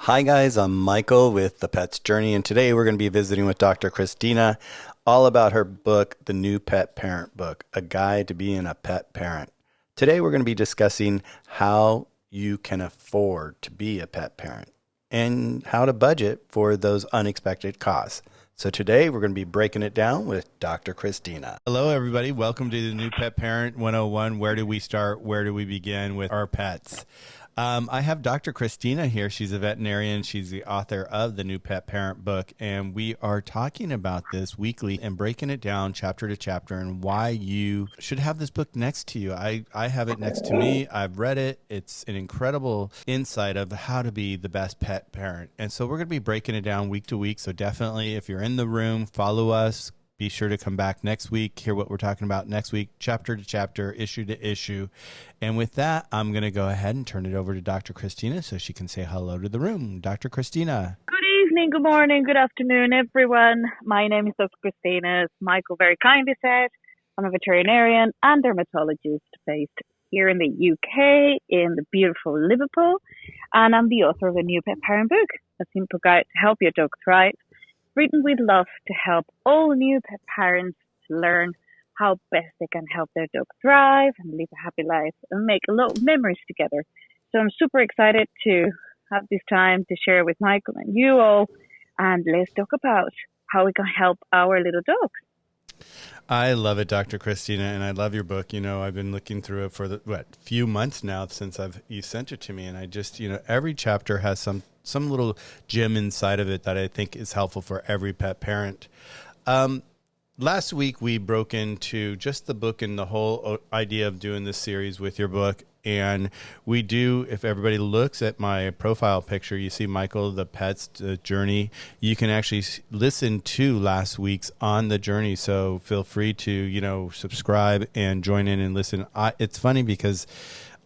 Hi guys, I'm Michael with The Pet's Journey, and today we're going to be visiting with Dr. Christina all about her book, The New Pet Parent Book, A Guide to Being a Pet Parent. Today we're going to be discussing how you can afford to be a pet parent and how to budget for those unexpected costs. So today we're going to be breaking it down with Dr. Christina. Hello everybody, welcome to the New Pet Parent 101. Where do we start? Where do we begin with our pets? I have Dr. Christina here. She's a veterinarian. She's the author of the New Pet Parent book, and we are talking about this weekly and breaking it down chapter to chapter and why you should have this book next to you. I have it next to me. I've read it. It's an incredible insight of how to be the best pet parent. And so we're going to be breaking it down week to week. So definitely, if you're in the room, follow us. Be sure to come back next week, hear what we're talking about next week, chapter to chapter, issue to issue. And with that, I'm going to go ahead and turn it over to Dr. Christina so she can say hello to the room. Dr. Christina. Good evening, good morning, good afternoon, everyone. My name is Dr. Christina. As Michael very kindly said, I'm a veterinarian and dermatologist based here in the UK, in the beautiful Liverpool. And I'm the author of the New Pet Parent book, a simple guide to help your dog thrive, written with love to help all new pet parents learn how best they can help their dog thrive and live a happy life and make a lot of memories together. So I'm super excited to have this time to share with Michael and you all, and let's talk about how we can help our little dogs. I love it, Dr. Christina, and I love your book. You know, I've been looking through it for the few months now since you sent it to me, and I just, every chapter has some little gem inside of it that I think is helpful for every pet parent. Last week we broke into just the book and the whole idea of doing this series with your book. And we do, if everybody looks at my profile picture, you see Michael, the Pet's Journey. You can actually listen to last week's On the Journey. So feel free to, subscribe and join in and listen. It's funny because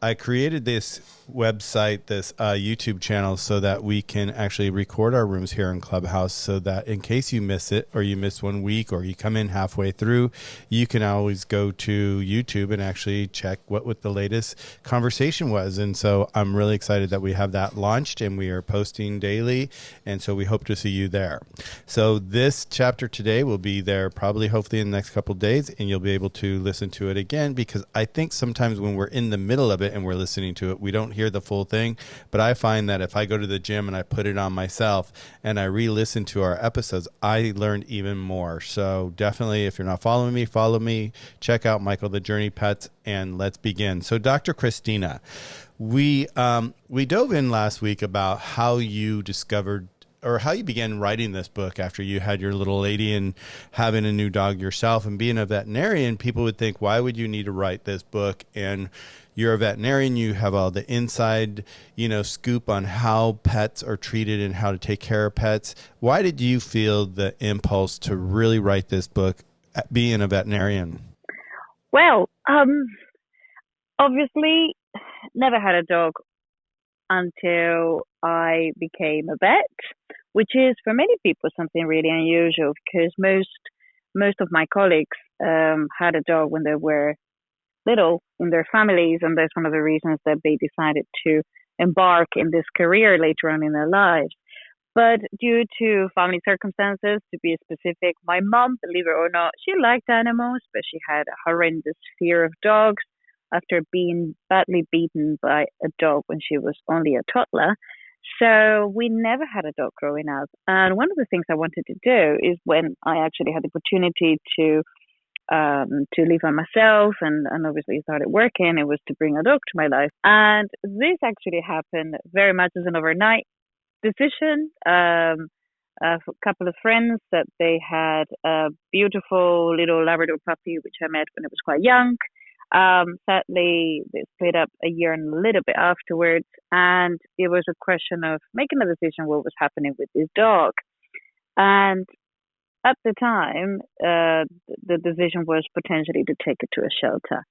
I created this website, this YouTube channel, so that we can actually record our rooms here in Clubhouse, so that in case you miss it or you miss 1 week or you come in halfway through, you can always go to YouTube and actually check what the latest conversation was. And so I'm really excited that we have that launched and we are posting daily. And so we hope to see you there. So this chapter today will be there probably hopefully in the next couple of days, and you'll be able to listen to it again, because I think sometimes when we're in the middle of it and we're listening to it, we don't hear the full thing. But I find that if I go to the gym and I put it on myself and I re-listen to our episodes, I learned even more. So definitely, if you're not following me, follow me. Check out Michael the Journey Pets, and let's begin. So Dr. Christina, we dove in last week about how you discovered or how you began writing this book after you had your little lady and having a new dog yourself. And being a veterinarian, people would think, why would you need to write this book? And you're a veterinarian, you have all the inside, scoop on how pets are treated and how to take care of pets. Why did you feel the impulse to really write this book, being a veterinarian? Well, obviously, never had a dog until I became a vet, which is for many people something really unusual, because most of my colleagues had a dog when they were little in their families, and that's one of the reasons that they decided to embark in this career later on in their lives. But due to family circumstances, to be specific, my mom, believe it or not, she liked animals, but she had a horrendous fear of dogs after being badly beaten by a dog when she was only a toddler. So we never had a dog growing up. And one of the things I wanted to do is, when I actually had the opportunity to live on myself and obviously started working, it was to bring a dog to my life. And this actually happened very much as an overnight decision. A couple of friends that they had a beautiful little Labrador puppy, which I met when I was quite young. Sadly, they split up a year and a little bit afterwards, and it was a question of making a decision what was happening with this dog. And at the time, the decision was potentially to take it to a shelter.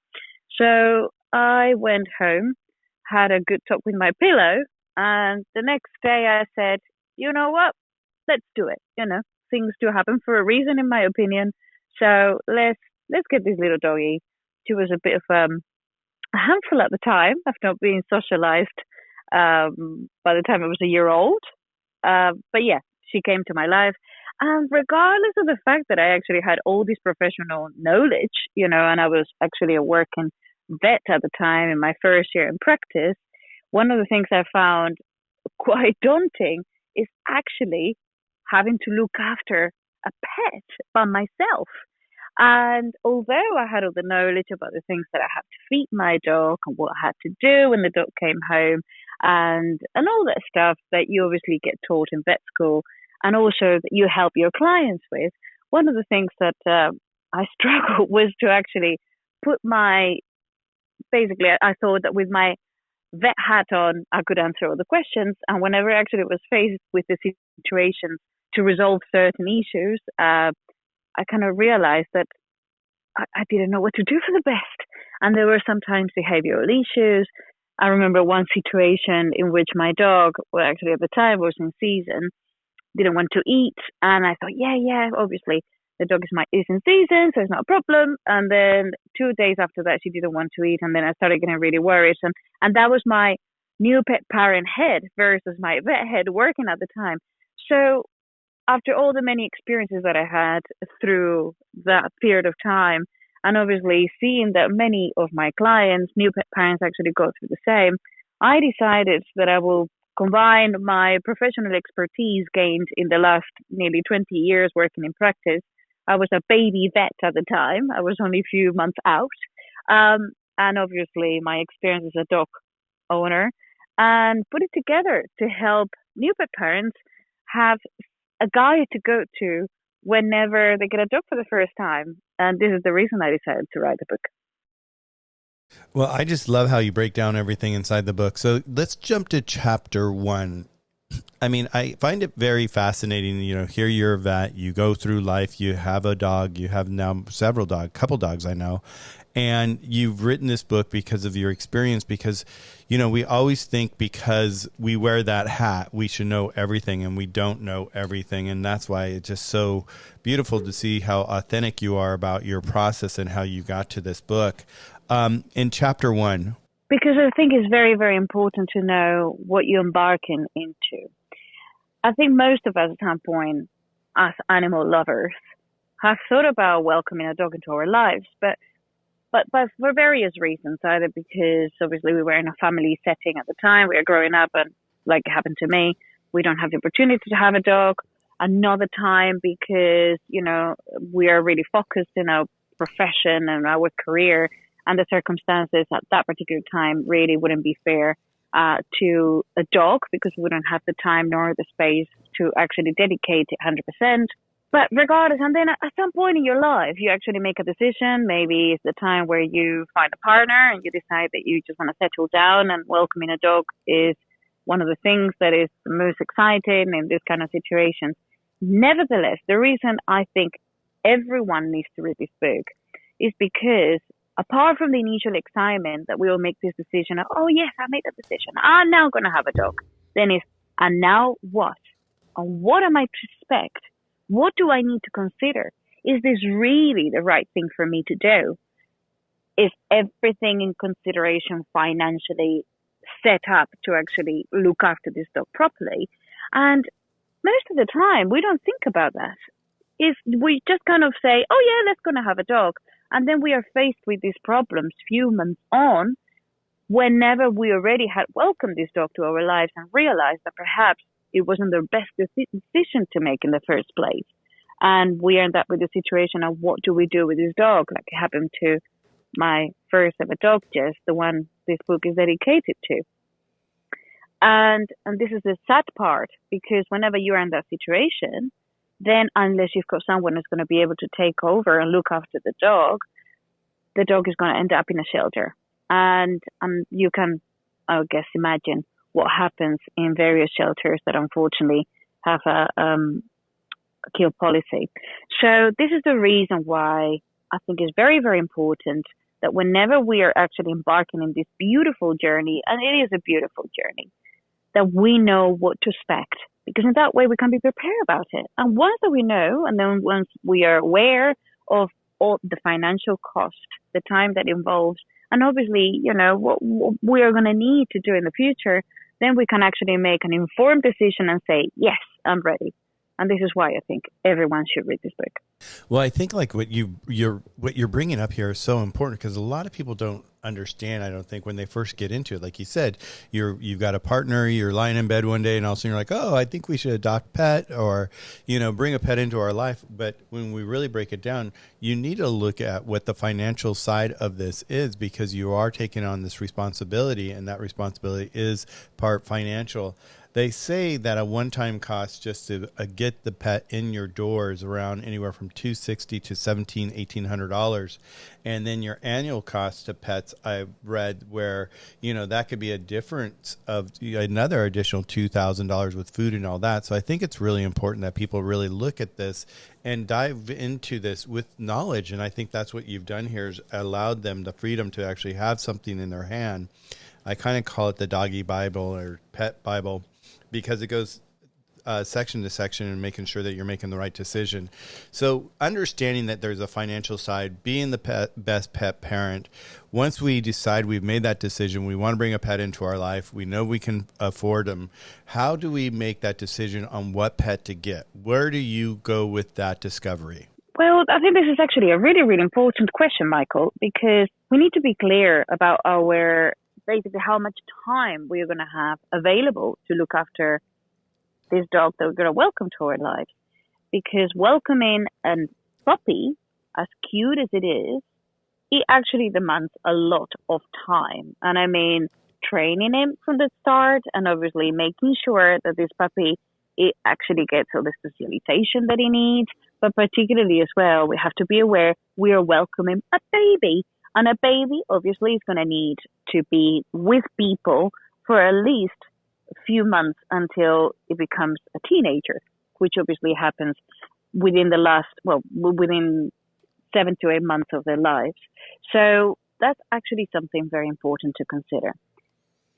So I went home, had a good talk with my pillow, and the next day I said, you know what, let's do it. Things do happen for a reason, in my opinion. So let's get this little doggy. She was a bit of a handful at the time, after not being socialized by the time I was a year old. But yeah, she came to my life. And regardless of the fact that I actually had all this professional knowledge, and I was actually a working vet at the time in my first year in practice, one of the things I found quite daunting is actually having to look after a pet by myself. And although I had all the knowledge about the things that I had to feed my dog and what I had to do when the dog came home and all that stuff that you obviously get taught in vet school and also that you help your clients with, one of the things that I struggled was to actually put basically I thought that with my vet hat on, I could answer all the questions. And whenever I actually was faced with the situation to resolve certain issues, I kind of realized that I didn't know what to do for the best. And there were sometimes behavioral issues. I remember one situation in which my dog, well, actually at the time was in season, didn't want to eat. And I thought, yeah, obviously the dog is in season, so it's not a problem. And then 2 days after that, she didn't want to eat. And then I started getting really worried. And that was my new pet parent head versus my vet head working at the time. So after all the many experiences that I had through that period of time, and obviously seeing that many of my clients, new pet parents, actually go through the same, I decided that I will combine my professional expertise gained in the last nearly 20 years working in practice. I was a baby vet at the time. I was only a few months out. And obviously my experience as a dog owner, and put it together to help new pet parents have a guide to go to whenever they get a dog for the first time. And this is the reason I decided to write the book. Well, I just love how you break down everything inside the book. So let's jump to chapter 1. I mean, I find it very fascinating. Here you're a vet, you go through life, you have a dog, you have now several dogs, couple dogs I know, and you've written this book because of your experience, because, we always think because we wear that hat, we should know everything, and we don't know everything. And that's why it's just so beautiful to see how authentic you are about your process and how you got to this book. In chapter 1. Because I think it's very, very important to know what you're embarking into. I think most of us at some point, as animal lovers, have thought about welcoming a dog into our lives, but for various reasons, either because obviously we were in a family setting at the time, we were growing up, and like it happened to me, we don't have the opportunity to have a dog. Another time because, we are really focused in our profession and our career, and the circumstances at that particular time really wouldn't be fair to a dog because we wouldn't have the time nor the space to actually dedicate it 100%. But regardless, and then at some point in your life, you actually make a decision. Maybe it's the time where you find a partner and you decide that you just want to settle down, and welcoming a dog is one of the things that is the most exciting in this kind of situations. Nevertheless, the reason I think everyone needs to read this book is because apart from the initial excitement that we will make this decision of, oh yes, I made that decision, I'm now going to have a dog. Then it's, and now what? And what am I to expect? What do I need to consider? Is this really the right thing for me to do? Is everything in consideration financially set up to actually look after this dog properly? And most of the time, we don't think about that. We just kind of say, oh yeah, let's go and have a dog. And then we are faced with these problems few months on, whenever we already had welcomed this dog to our lives and realized that perhaps it wasn't the best decision to make in the first place. And we end up with the situation of what do we do with this dog? Like it happened to my first ever dog, Jess, the one this book is dedicated to. And this is the sad part, because whenever you're in that situation, then unless you've got someone who's going to be able to take over and look after the dog is going to end up in a shelter. And you can, I guess, imagine what happens in various shelters that unfortunately have a kill policy. So this is the reason why I think it's very, very important that whenever we are actually embarking in this beautiful journey, and it is a beautiful journey, that we know what to expect, because in that way we can be prepared about it. And once that we know, and then once we are aware of all the financial cost, the time that involves, and obviously, what we are going to need to do in the future, then we can actually make an informed decision and say, yes, I'm ready. And this is why I think everyone should read this book. Well, I think like what you're bringing up here is so important because a lot of people don't understand. I don't think when they first get into it, like you said, you've got a partner, you're lying in bed one day, and all of a sudden you're like, oh, I think we should adopt a pet or bring a pet into our life. But when we really break it down, you need to look at what the financial side of this is because you are taking on this responsibility, and that responsibility is part financial. They say that a one-time cost just to get the pet in your door is around anywhere from $260 to $1,800, and then your annual cost to pets I've read where that could be a difference of another additional $2,000 with food and all that. So I think it's really important that people really look at this and dive into this with knowledge, and I think that's what you've done here is allowed them the freedom to actually have something in their hand. I kind of call it the doggy Bible or pet Bible, because it goes section to section and making sure that you're making the right decision. So understanding that there's a financial side, being the best pet parent, once we decide we've made that decision, we want to bring a pet into our life, we know we can afford them, how do we make that decision on what pet to get? Where do you go with that discovery? Well, I think this is actually a really, really important question, Michael, because we need to be clear about basically how much time we're going to have available to look after this dog that we're going to welcome to our lives. Because welcoming a puppy, as cute as it is, it actually demands a lot of time. And I mean, training him from the start and obviously making sure that this puppy, it actually gets all the socialization that he needs. But particularly as well, we have to be aware we are welcoming a baby. And a baby obviously is going to need to be with people for at least a few months until it becomes a teenager, which obviously happens within within 7 to 8 months of their lives. So that's actually something very important to consider.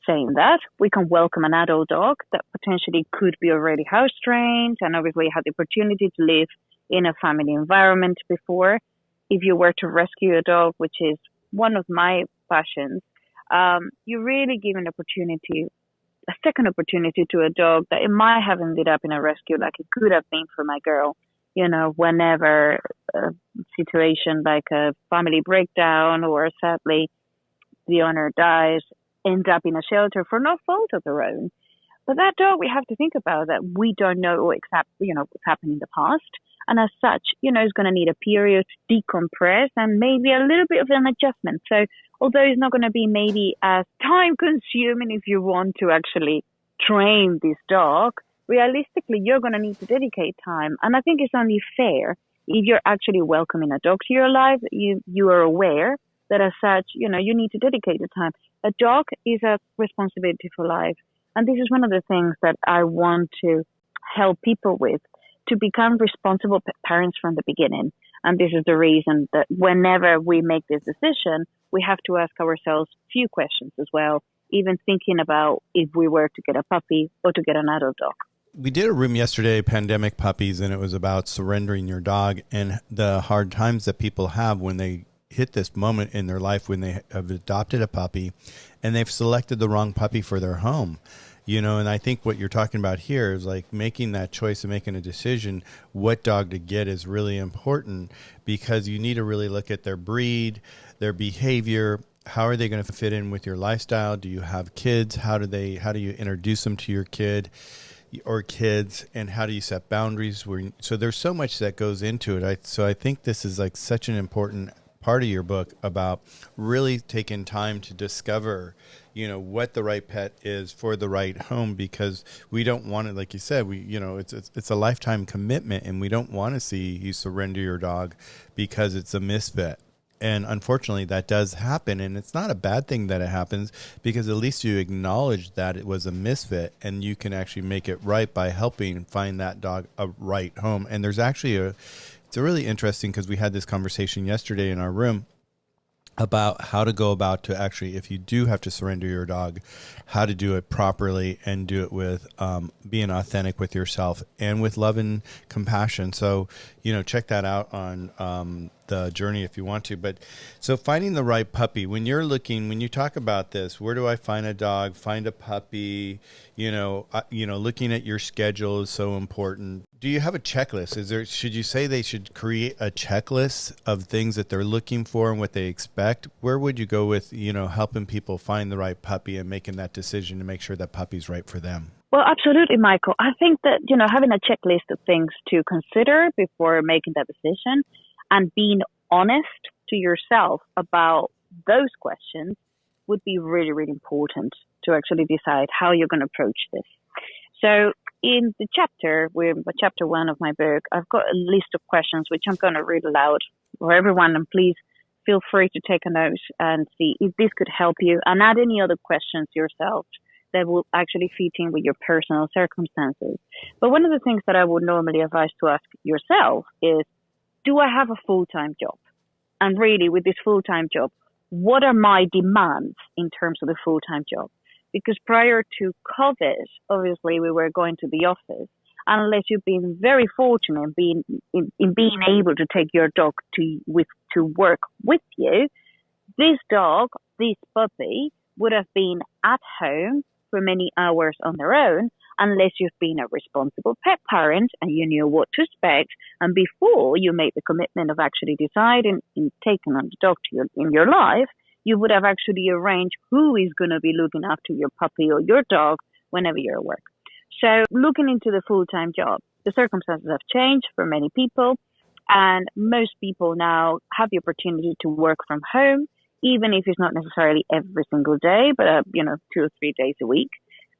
Saying that, we can welcome an adult dog that potentially could be already house trained and obviously have the opportunity to live in a family environment before. If you were to rescue a dog, which is one of my passions, you really give a second opportunity to a dog that it might have ended up in a rescue like it could have been for my girl. Whenever a situation like a family breakdown or sadly the owner dies, ends up in a shelter for no fault of their own. But that dog, we have to think about that we don't know what's happened in the past. And as such, is going to need a period to decompress and maybe a little bit of an adjustment. So although it's not going to be maybe as time consuming if you want to actually train this dog, realistically, you're going to need to dedicate time. And I think it's only fair if you're actually welcoming a dog to your life, you are aware that as such, you need to dedicate the time. A dog is a responsibility for life. And this is one of the things that I want to help people with, to become responsible parents from the beginning. And this is the reason that whenever we make this decision, we have to ask ourselves a few questions as well, even thinking about if we were to get a puppy or to get an adult dog. We did a room yesterday, Pandemic Puppies, and it was about surrendering your dog and the hard times that people have when they hit this moment in their life when they have adopted a puppy and they've selected the wrong puppy for their home. And I think what you're talking about here is like making that choice and making a decision what dog to get is really important, because you need to really look at their breed, their behavior. How are they going to fit in with your lifestyle? Do you have kids? How do you introduce them to your kid or kids, and how do you set boundaries? So there's so much that goes into it. So I think this is like such an important part of your book about really taking time to discover what the right pet is for the right home, because we don't want it, like you said, it's a lifetime commitment, and we don't want to see you surrender your dog because it's a misfit. And unfortunately that does happen, and it's not a bad thing that it happens, because at least you acknowledge that it was a misfit and you can actually make it right by helping find that dog a right home. And there's actually it's really interesting, because we had this conversation yesterday in our room about how to go about to actually, if you do have to surrender your dog, how to do it properly and do it with being authentic with yourself and with love and compassion. So, check that out on the journey if you want to. But so finding the right puppy, when you talk about this, where do I find a dog, find a puppy, looking at your schedule is so important. Do you have a checklist? Should you say they should create a checklist of things that they're looking for and what they expect? Where would you go with, helping people find the right puppy and making that decision to make sure that puppy's right for them? Well, absolutely, Michael. I think that, having a checklist of things to consider before making that decision and being honest to yourself about those questions would be really, really important to actually decide how you're going to approach this. So in the chapter 1 of my book, I've got a list of questions which I'm going to read aloud for everyone, and please feel free to take a note and see if this could help you, and add any other questions yourself that will actually fit in with your personal circumstances. But one of the things that I would normally advise to ask yourself is, do I have a full-time job? And really, with this full-time job, what are my demands in terms of the full-time job? Because prior to COVID, obviously, we were going to the office. And unless you've been very fortunate in being able to take your dog to work with you, this puppy would have been at home for many hours on their own, unless you've been a responsible pet parent and you knew what to expect. And before you made the commitment of actually deciding in taking on the dog in your life, you would have actually arranged who is going to be looking after your puppy or your dog whenever you're at work. So looking into the full-time job, the circumstances have changed for many people, and most people now have the opportunity to work from home, even if it's not necessarily every single day, but 2 or 3 days a week.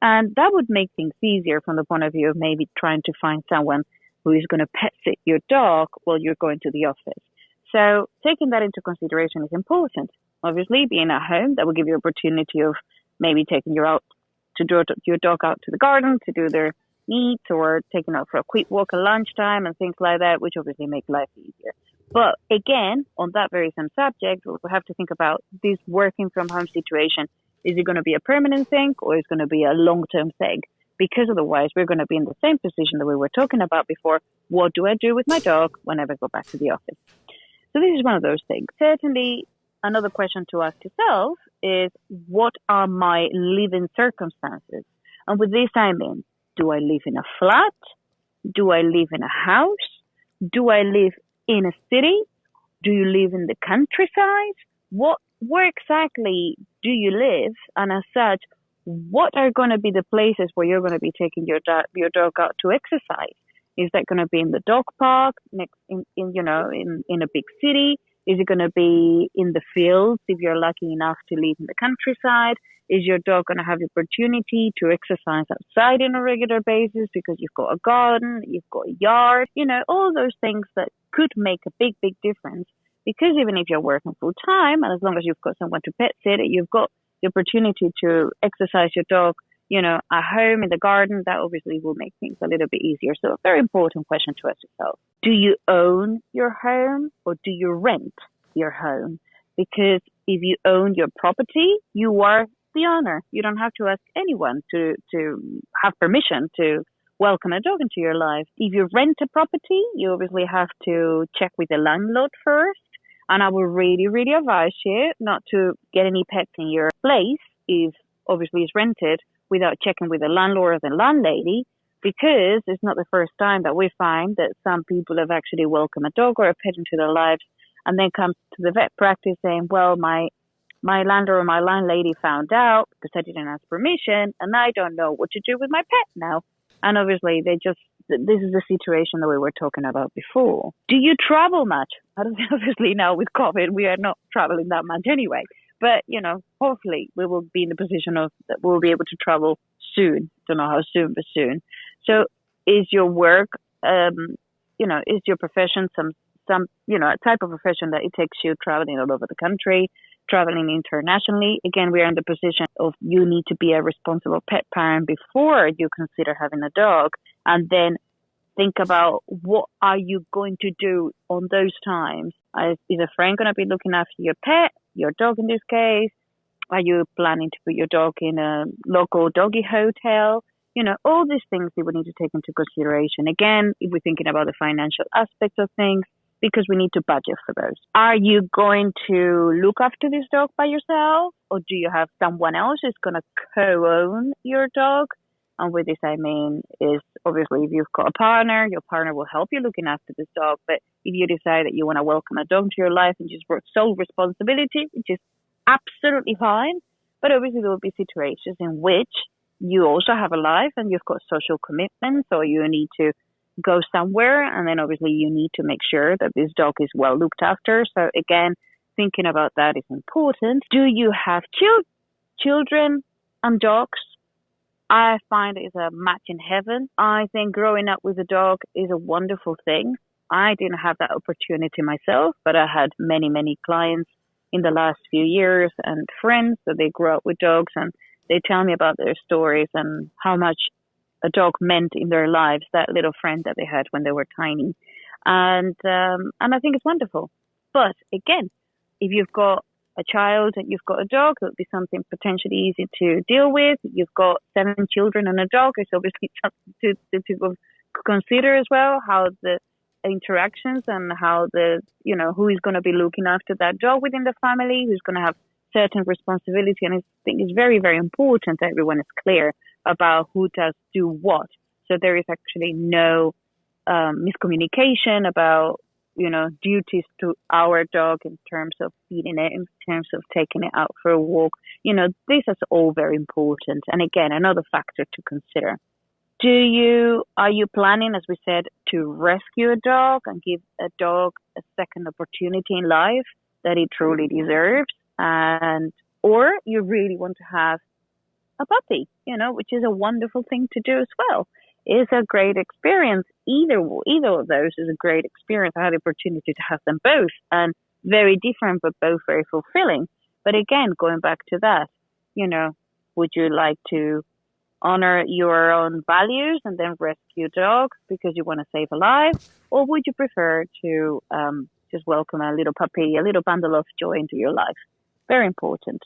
And that would make things easier from the point of view of maybe trying to find someone who is going to pet sit your dog while you're going to the office. So taking that into consideration is important. Obviously, being at home, that will give you opportunity of maybe taking your dog out to the garden to do their needs, or taking out for a quick walk at lunchtime and things like that, which obviously make life easier. But again, on that very same subject, we'll have to think about this working from home situation. Is it going to be a permanent thing, or is it going to be a long-term thing? Because otherwise, we're going to be in the same position that we were talking about before. What do I do with my dog whenever I go back to the office? So this is one of those things. Certainly, another question to ask yourself is, what are my living circumstances? And with this, I mean, do I live in a flat? Do I live in a house? Do I live in a city? Do you live in the countryside? Where exactly do you live? And as such, what are going to be the places where you're going to be taking your dog out to exercise? Is that going to be in the dog park in a big city? Is it going to be in the fields if you're lucky enough to live in the countryside? Is your dog going to have the opportunity to exercise outside on a regular basis because you've got a garden, you've got a yard, all those things that could make a big, big difference. Because even if you're working full time, and as long as you've got someone to pet sit, you've got the opportunity to exercise your dog, at home in the garden, that obviously will make things a little bit easier. So a very important question to ask yourself. Do you own your home, or do you rent your home? Because if you own your property, you are the owner. You don't have to ask anyone to have permission to welcome a dog into your life. If you rent a property, you obviously have to check with the landlord first. And I would really, really advise you not to get any pets in your place if obviously it's rented without checking with the landlord or the landlady, because it's not the first time that we find that some people have actually welcomed a dog or a pet into their lives and then come to the vet practice saying, well, my landlord or my landlady found out because I didn't ask permission and I don't know what to do with my pet now. And obviously this is the situation that we were talking about before. Do you travel much? Obviously now with COVID, we are not traveling that much anyway. But, hopefully we will be in the position of that we'll be able to travel soon. Don't know how soon, but soon. So is your work, is your profession some a type of profession that it takes you traveling all over the country, traveling internationally? Again, we are in the position of you need to be a responsible pet parent before you consider having a dog, and then think about what are you going to do on those times. Is a friend going to be looking after your pet, your dog in this case? Are you planning to put your dog in a local doggy hotel? All these things you would need to take into consideration. Again, if we're thinking about the financial aspects of things, because we need to budget for those. Are you going to look after this dog by yourself, or do you have someone else who's going to co-own your dog? And with this, I mean, is obviously if you've got a partner, your partner will help you looking after this dog. But if you decide that you want to welcome a dog to your life and just work sole responsibility, which is absolutely fine. But obviously there will be situations in which you also have a life and you've got social commitments, or you need to go somewhere. And then obviously you need to make sure that this dog is well looked after. So again, thinking about that is important. Do you have children and dogs? I find it's a match in heaven. I think growing up with a dog is a wonderful thing. I didn't have that opportunity myself, but I had many, many clients in the last few years and friends that they grew up with dogs, and they tell me about their stories and how much a dog meant in their lives, that little friend that they had when they were tiny. And I think it's wonderful. But again, if you've got a child and you've got a dog, it would be something potentially easy to deal with. You've got 7 children and a dog. It's obviously something to consider as well, how the interactions and how who is going to be looking after that dog within the family, who's going to have certain responsibility. And I think it's very, very important that everyone is clear about who does do what. So there is actually no miscommunication about duties to our dog in terms of feeding it, in terms of taking it out for a walk. This is all very important. And again, another factor to consider. Are you planning, as we said, to rescue a dog and give a dog a second opportunity in life that it truly deserves? Or you really want to have a puppy, which is a wonderful thing to do as well. It's a great experience. Either of those is a great experience. I had the opportunity to have them both, and very different, but both very fulfilling. But again, going back to that, would you like to honor your own values and then rescue dogs because you want to save a life? Or would you prefer to just welcome a little puppy, a little bundle of joy into your life? Very important.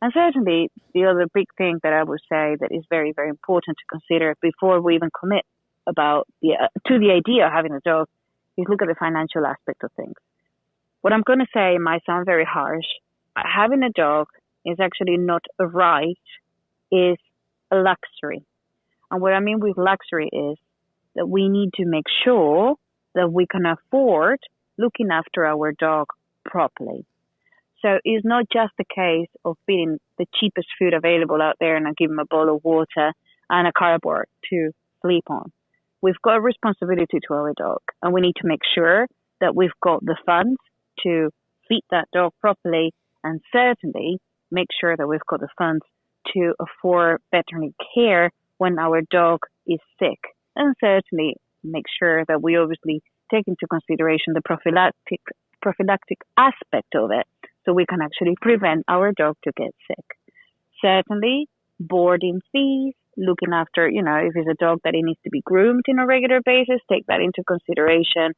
And certainly, the other big thing that I would say that is very, very important to consider before we even commit to the idea of having a dog is look at the financial aspect of things. What I'm going to say might sound very harsh. Having a dog is actually not a right, is a luxury. And what I mean with luxury is that we need to make sure that we can afford looking after our dog properly. So it's not just a case of feeding the cheapest food available out there and give him a bowl of water and a cardboard to sleep on. We've got a responsibility to our dog, and we need to make sure that we've got the funds to feed that dog properly, and certainly make sure that we've got the funds to afford veterinary care when our dog is sick. And certainly make sure that we obviously take into consideration the prophylactic aspect of it, so we can actually prevent our dog to get sick. Certainly, boarding fees, looking after, if it's a dog that it needs to be groomed on a regular basis, take that into consideration,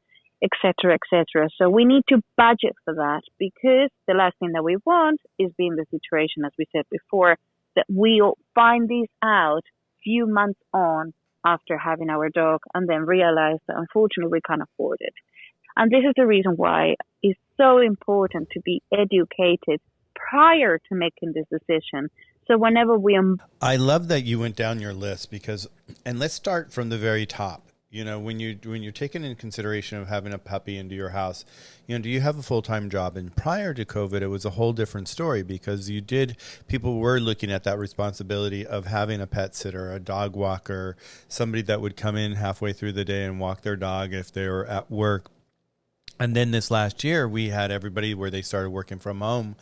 etc., etc. So we need to budget for that, because the last thing that we want is be in the situation, as we said before, that we'll find this out few months on after having our dog and then realize that unfortunately we can't afford it. And this is the reason why it's so important to be educated prior to making this decision. So whenever I love that you went down your list and let's start from the very top. When you're taking into consideration of having a puppy into your house, do you have a full-time job? And prior to COVID, it was a whole different story, because people were looking at that responsibility of having a pet sitter, a dog walker, somebody that would come in halfway through the day and walk their dog if they were at work. And then this last year, we had everybody where they started working from home.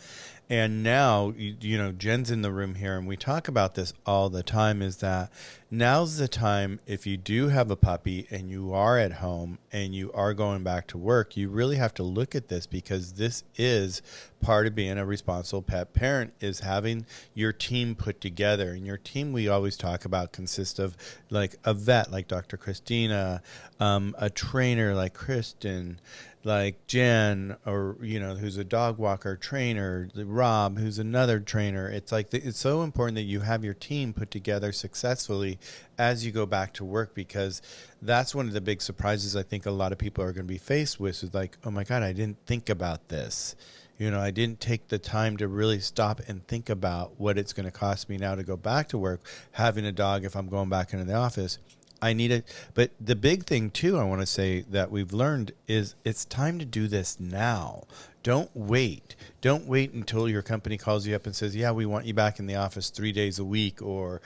And now, Jen's in the room here, and we talk about this all the time, is that now's the time, if you do have a puppy and you are at home and you are going back to work, you really have to look at this, because this is part of being a responsible pet parent, is having your team put together. And your team, we always talk about, consists of like a vet like Dr. Christina, a trainer like Kristen, like Jen, or who's a dog walker trainer, Rob, who's another trainer. It's like it's so important that you have your team put together successfully as you go back to work, because that's one of the big surprises I think a lot of people are going to be faced with, is like, oh my God, I didn't think about this. I didn't take the time to really stop and think about what it's going to cost me now to go back to work, having a dog if I'm going back into the office. I need it. But the big thing, too, I want to say that we've learned is it's time to do this now. Don't wait. Don't wait until your company calls you up and says, yeah, we want you back in the office 3 days a week, or,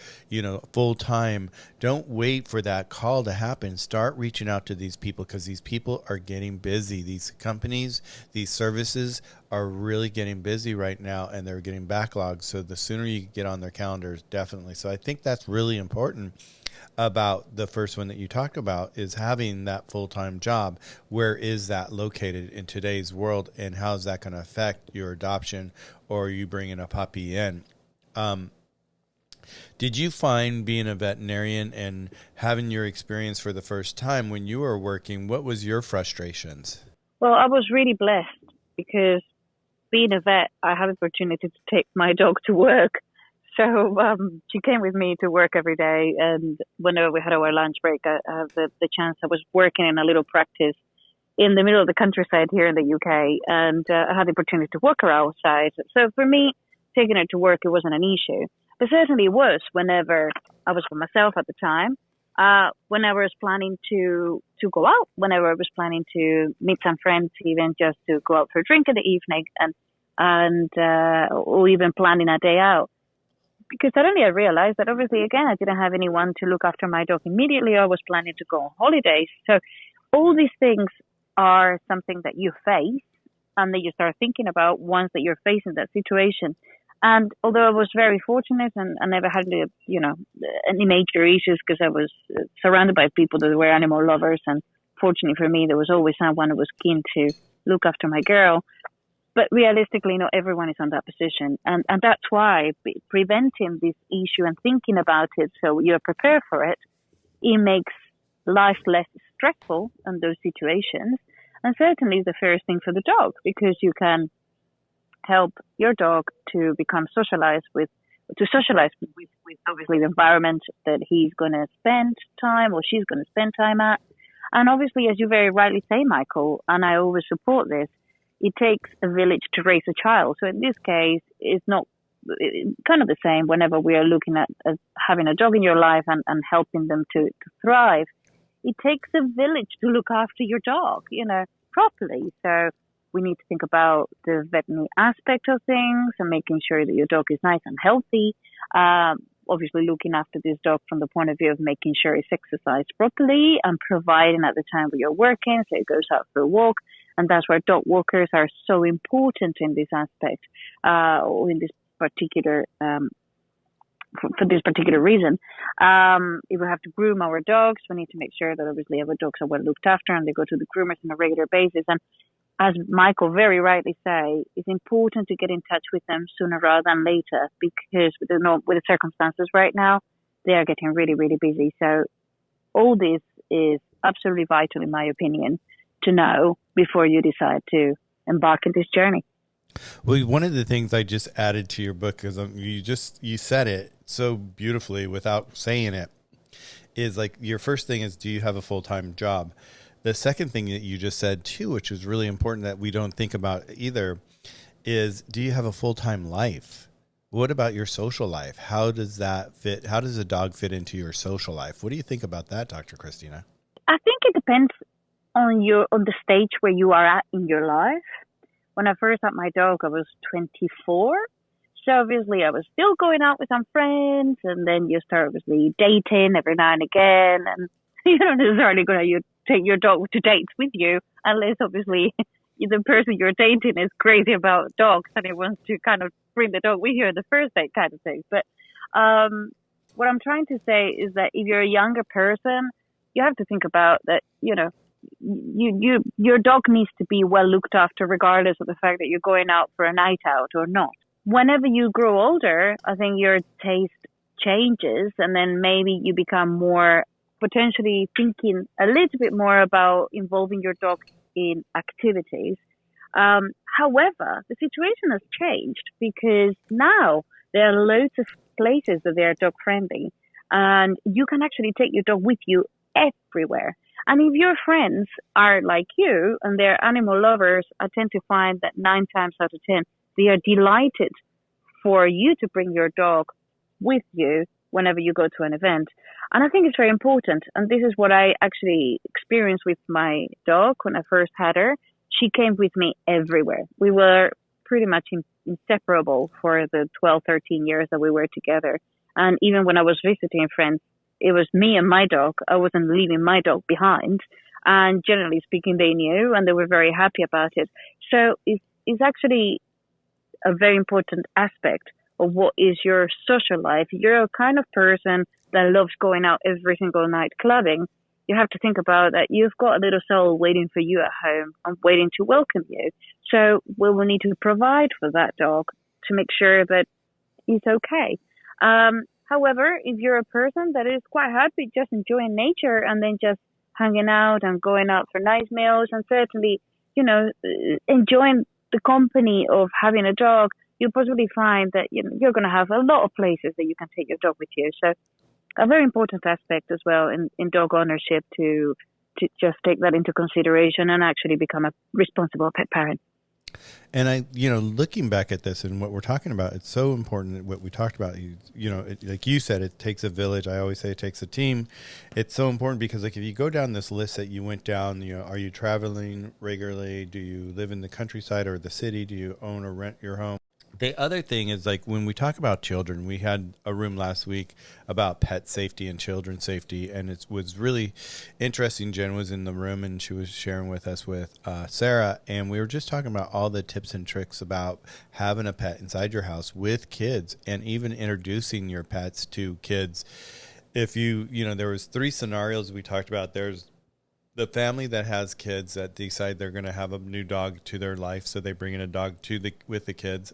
full time. Don't wait for that call to happen. Start reaching out to these people, because these people are getting busy. These companies, these services are really getting busy right now, and they're getting backlogged. So the sooner you get on their calendars, definitely. So I think that's really important about the first one that you talked about, is having that full-time job. Where is that located in today's world, and how is that going to affect your adoption or you bringing a puppy in? Did you find, being a veterinarian and having your experience for the first time when you were working, what was your frustrations? Well, I was really blessed because being a vet, I had the opportunity to take my dog to work. So she came with me to work every day, and whenever we had our lunch break, I had the chance. I was working in a little practice in the middle of the countryside here in the UK, and I had the opportunity to walk her outside. So for me, taking her to work, it wasn't an issue. But certainly it was whenever I was for myself at the time, whenever I was planning to go out, whenever I was planning to meet some friends, even just to go out for a drink in the evening, and or even planning a day out. Because suddenly I realized that obviously, again, I didn't have anyone to look after my dog immediately. I was planning to go on holidays. So all these things are something that you face and that you start thinking about once that you're facing that situation. And although I was very fortunate and I never had, any major issues, because I was surrounded by people that were animal lovers. And fortunately for me, there was always someone who was keen to look after my girl. But realistically, not everyone is on that position. And that's why preventing this issue and thinking about it so you're prepared for it, it makes life less stressful in those situations. And certainly the first thing for the dog, because you can help your dog to become socialized with obviously the environment that he's going to spend time or she's going to spend time at. And obviously, as you very rightly say, Michael, and I always support this, it takes a village to raise a child. So in this case, it's not kind of the same whenever we are looking at having a dog in your life and helping them to thrive. It takes a village to look after your dog, properly. So we need to think about the veterinary aspect of things and making sure that your dog is nice and healthy. Obviously looking after this dog from the point of view of making sure it's exercised properly and providing at the time where you're working, so it goes out for a walk. And that's where dog walkers are so important in this aspect, or in this particular, for this particular reason. If we have to groom our dogs, we need to make sure that obviously our dogs are well looked after and they go to the groomers on a regular basis. And as Michael very rightly say, it's important to get in touch with them sooner rather than later, because with the circumstances right now, they are getting really, really busy. So all this is absolutely vital, in my opinion, to know before you decide to embark on this journey. Well, one of the things I just added to your book, is you said it so beautifully without saying it, is like your first thing is, do you have a full-time job? The second thing that you just said too, which is really important that we don't think about either, is do you have a full-time life? What about your social life? How does that fit? How does a dog fit into your social life? What do you think about that, Dr. Christina? I think it depends on the stage where you are at in your life. When I first had my dog, I was 24. So obviously I was still going out with some friends, and then you start obviously dating every now and again, and you're not necessarily going to take your dog to dates with you unless obviously the person you're dating is crazy about dogs and he wants to kind of bring the dog with you on the first date kind of thing. But what I'm trying to say is that if you're a younger person, you have to think about that, your dog needs to be well looked after regardless of the fact that you're going out for a night out or not. Whenever you grow older, I think your taste changes, and then maybe you become more potentially thinking a little bit more about involving your dog in activities. However, the situation has changed because now there are loads of places that they are dog friendly, and you can actually take your dog with you everywhere. And if your friends are like you and they're animal lovers, I tend to find that 9 times out of 10, they are delighted for you to bring your dog with you whenever you go to an event. And I think it's very important. And this is what I actually experienced with my dog when I first had her. She came with me everywhere. We were pretty much inseparable for the 12, 13 years that we were together. And even when I was visiting friends, it was me and my dog. I wasn't leaving my dog behind. And generally speaking, they knew and they were very happy about it. So it's actually a very important aspect of what is your social life. You're a kind of person that loves going out every single night clubbing. You have to think about that you've got a little soul waiting for you at home and waiting to welcome you. So we will need to provide for that dog to make sure that he's okay. However, if you're a person that is quite happy just enjoying nature and then just hanging out and going out for nice meals and certainly, enjoying the company of having a dog, you'll possibly find that you're going to have a lot of places that you can take your dog with you. So a very important aspect as well in dog ownership to just take that into consideration and actually become a responsible pet parent. And looking back at this and what we're talking about, it's so important what we talked about. Like you said, it takes a village. I always say it takes a team. It's so important because like if you go down this list that you went down, are you traveling regularly? Do you live in the countryside or the city? Do you own or rent your home? The other thing is like when we talk about children, we had a room last week about pet safety and children safety, and it was really interesting. Jen was in the room and she was sharing with us with Sarah, and we were just talking about all the tips and tricks about having a pet inside your house with kids and even introducing your pets to kids. If there was 3 scenarios we talked about. There's the family that has kids that decide they're going to have a new dog to their life, so they bring in a dog with the kids.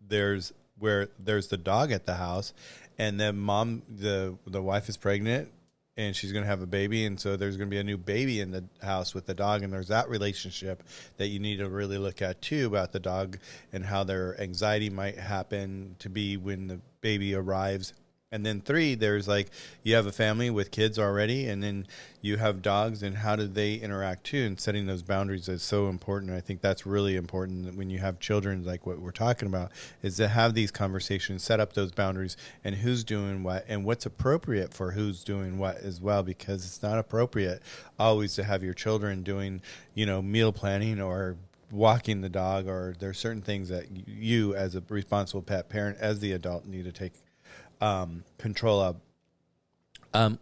There's the dog at the house, and then the wife is pregnant and she's going to have a baby, and so there's going to be a new baby in the house with the dog, and there's that relationship that you need to really look at too about the dog and how their anxiety might happen to be when the baby arrives. And then 3, there's like you have a family with kids already, and then you have dogs, and how do they interact too? And setting those boundaries is so important. I think that's really important that when you have children, like what we're talking about, is to have these conversations, set up those boundaries, and who's doing what, and what's appropriate for who's doing what as well, because it's not appropriate always to have your children doing, meal planning or walking the dog, or there's certain things that you as a responsible pet parent, as the adult, need to take control of.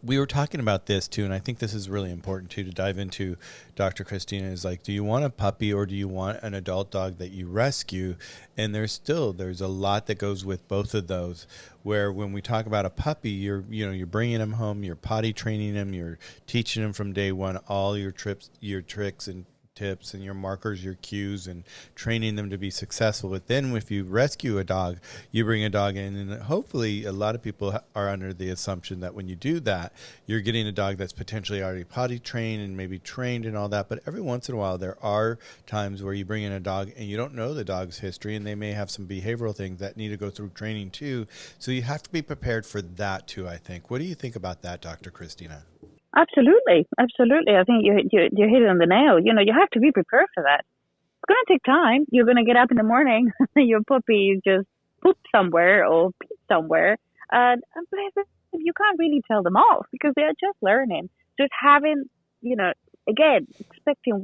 We were talking about this too, and I think this is really important too to dive into. Dr. Christina is like, do you want a puppy or do you want an adult dog that you rescue? And there's a lot that goes with both of those. Where when we talk about a puppy, you're bringing him home, you're potty training him, you're teaching him from day one all your tricks and tips and your markers, your cues, and training them to be successful. But then if you rescue a dog, you bring a dog in, and hopefully a lot of people are under the assumption that when you do that, you're getting a dog that's potentially already potty trained and maybe trained and all that. But every once in a while, there are times where you bring in a dog and you don't know the dog's history, and they may have some behavioral things that need to go through training too. So you have to be prepared for that too, I think. What do you think about that, Dr. Christina? Absolutely. I think you hit it on the nail. You have to be prepared for that. It's going to take time. You're going to get up in the morning, your puppy just pooped somewhere or peed somewhere, and you can't really tell them off because they're just learning. Just having, again, expecting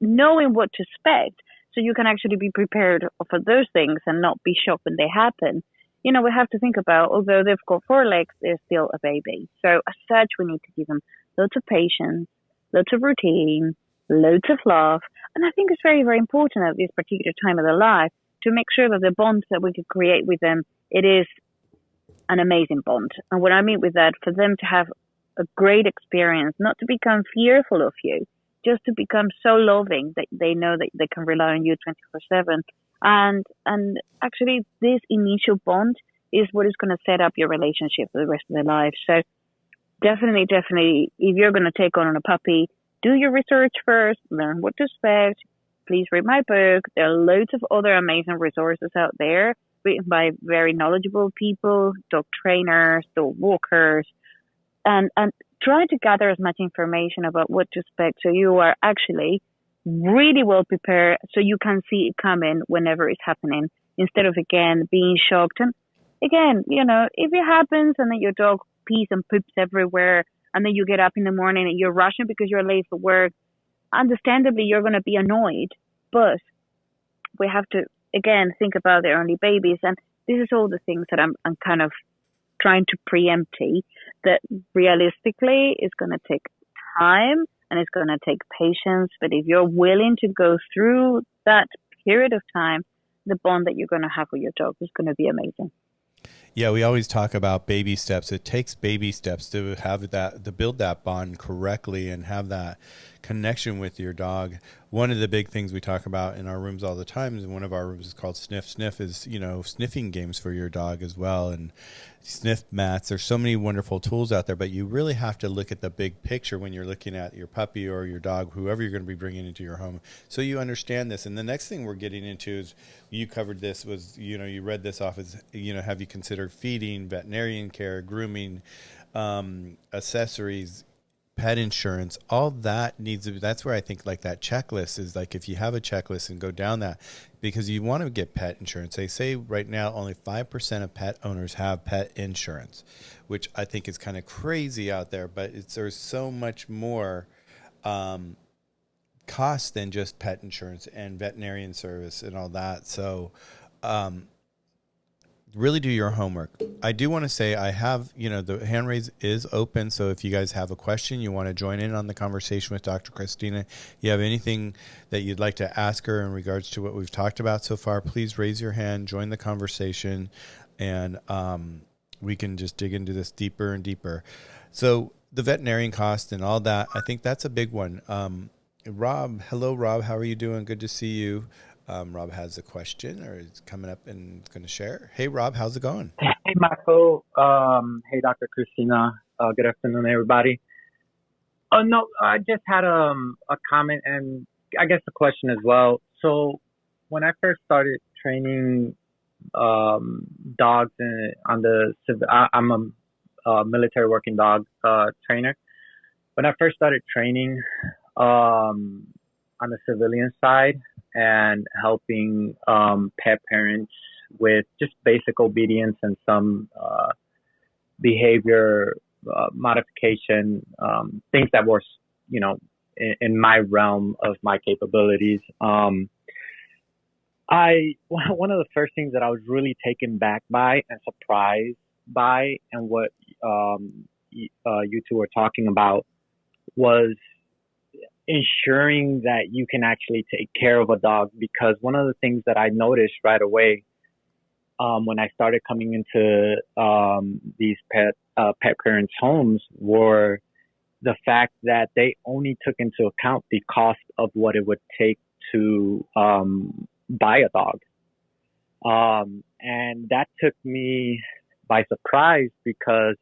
knowing what to expect, so you can actually be prepared for those things and not be shocked when they happen. We have to think about, although they've got 4 legs, they're still a baby. So as such, we need to give them lots of patience, lots of routine, loads of love. And I think it's very, very important at this particular time of their life to make sure that the bond that we can create with them, it is an amazing bond. And what I mean with that, for them to have a great experience, not to become fearful of you, just to become so loving that they know that they can rely on you 24/7. And actually, this initial bond is what is going to set up your relationship for the rest of their lives. So definitely, if you're going to take on a puppy, do your research first, learn what to expect. Please read my book. There are loads of other amazing resources out there written by very knowledgeable people, dog trainers, dog walkers, and try to gather as much information about what to expect so you are actually really well prepared so you can see it coming whenever it's happening instead of again being shocked. And again, if it happens and then your dog pees and poops everywhere and then you get up in the morning and you're rushing because you're late for work, understandably you're going to be annoyed. But we have to again think about their only babies, and this is all the things that I'm kind of trying to preempt that realistically is going to take time and it's going to take patience. But if you're willing to go through that period of time, the bond that you're going to have with your dog is going to be amazing. Yeah, we always talk about baby steps. It takes baby steps to have that, to build that bond correctly and have that connection with your dog. One of the big things we talk about in our rooms all the time, and one of our rooms is called Sniff. Sniff is, sniffing games for your dog as well, and sniff mats. There's so many wonderful tools out there, but you really have to look at the big picture when you're looking at your puppy or your dog, whoever you're going to be bringing into your home, so you understand this. And the next thing we're getting into is, you covered this, was, you read this off as, have you considered feeding, veterinarian care, grooming, accessories, pet insurance, all that needs to be, that's where I think like that checklist is, like if you have a checklist and go down that, because you want to get pet insurance. They say right now only 5% of pet owners have pet insurance, which I think is kind of crazy out there, but there's so much more cost than just pet insurance and veterinarian service and all that. So really do your homework. I do want to say I have, the hand raise is open. So if you guys have a question, you want to join in on the conversation with Dr. Christina, you have anything that you'd like to ask her in regards to what we've talked about so far, please raise your hand, join the conversation, and we can just dig into this deeper and deeper. So the veterinarian cost and all that, I think that's a big one. Rob, hello, Rob. How are you doing? Good to see you. Rob has a question or is coming up and going to share. Hey, Rob, how's it going? Hey, Michael. Hey, Dr. Christina. Good afternoon, everybody. Oh, no, I just had a comment and I guess a question as well. So when I first started training dogs I'm a military working dog trainer. When I first started training on the civilian side, and helping pet parents with just basic obedience and some behavior modification, things that were, in my realm of my capabilities. One of the first things that I was really taken back by and surprised by, and what you two were talking about, was ensuring that you can actually take care of a dog. Because one of the things that I noticed right away when I started coming into these pet parents' homes were the fact that they only took into account the cost of what it would take to buy a dog. And that took me by surprise because,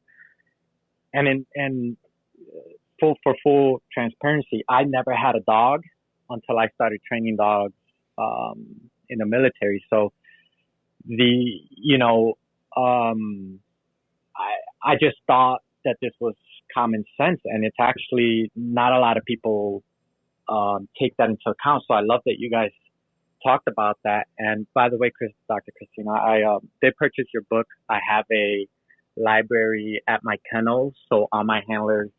for full transparency, I never had a dog until I started training dogs in the military. So I just thought that this was common sense, and it's actually not a lot of people take that into account. So I love that you guys talked about that. And by the way, Dr. Christina, I did purchase your book. I have a library at my kennels, so all my handlers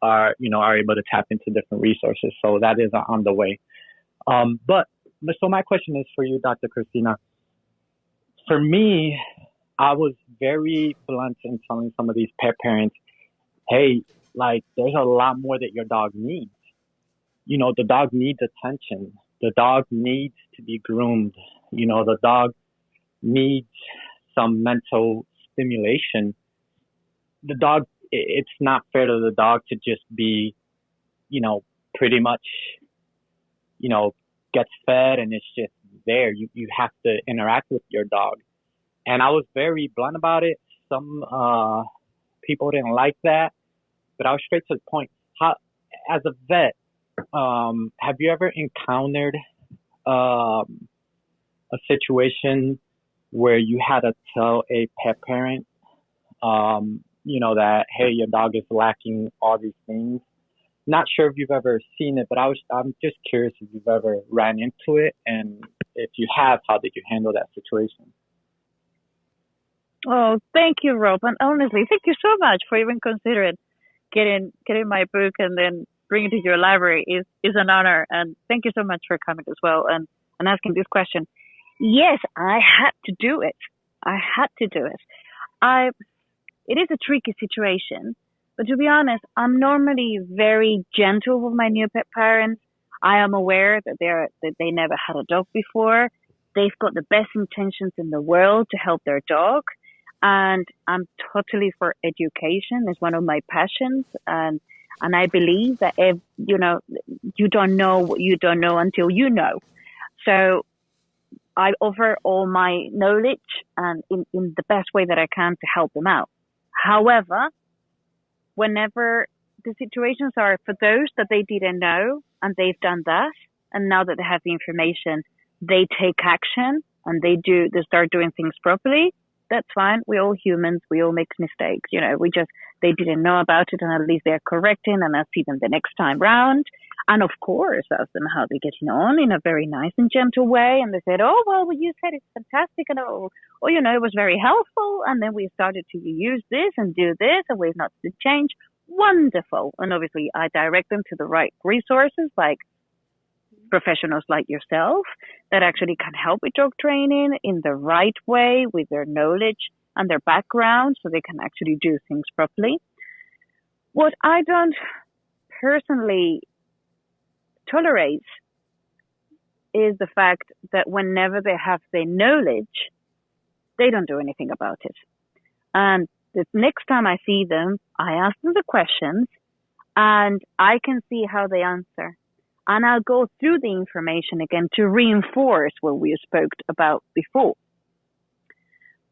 are able to tap into different resources. So that is on the way. So my question is for you, Dr. Christina. For me, I was very blunt in telling some of these pet parents, hey, like, there's a lot more that your dog needs. The dog needs attention. The dog needs to be groomed. The dog needs some mental stimulation. It's not fair to the dog to just be, pretty much, gets fed and it's just there. You have to interact with your dog. And I was very blunt about it. Some people didn't like that, but I was straight to the point. How, as a vet, Have you ever encountered um, a situation where you had to tell a pet parent, that, hey, your dog is lacking all these things? Not sure if you've ever seen it, but I'm just curious if you've ever ran into it, and if you have, how did you handle that situation? Oh, thank you, Rob. And honestly, thank you so much for even considering getting my book and then bringing it to your library is an honor. And thank you so much for coming as well and asking this question. Yes, I had to do it. I had to do it. I It is a tricky situation, but to be honest, I'm normally very gentle with my new pet parents. I am aware that they never had a dog before. They've got the best intentions in the world to help their dog, and I'm totally for education. It's one of my passions, and I believe that if you don't know what you don't know until you know. So I offer all my knowledge and in the best way that I can to help them out. However, whenever the situations are for those that they didn't know and they've done that, and now that they have the information, they take action and they start doing things properly. That's fine. We're all humans. We all make mistakes. They didn't know about it, and at least they're correcting, and I see them the next time round. And of course, ask them how they're getting on in a very nice and gentle way. And they said, oh, well, what you said is fantastic. And it was very helpful. And then we started to use this and do this, and we've noticed the change. Wonderful. And obviously, I direct them to the right resources, like professionals like yourself that actually can help with dog training in the right way with their knowledge and their background so they can actually do things properly. What I don't personally tolerate is the fact that whenever they have the knowledge, they don't do anything about it. And the next time I see them, I ask them the questions and I can see how they answer. And I'll go through the information again to reinforce what we spoke about before.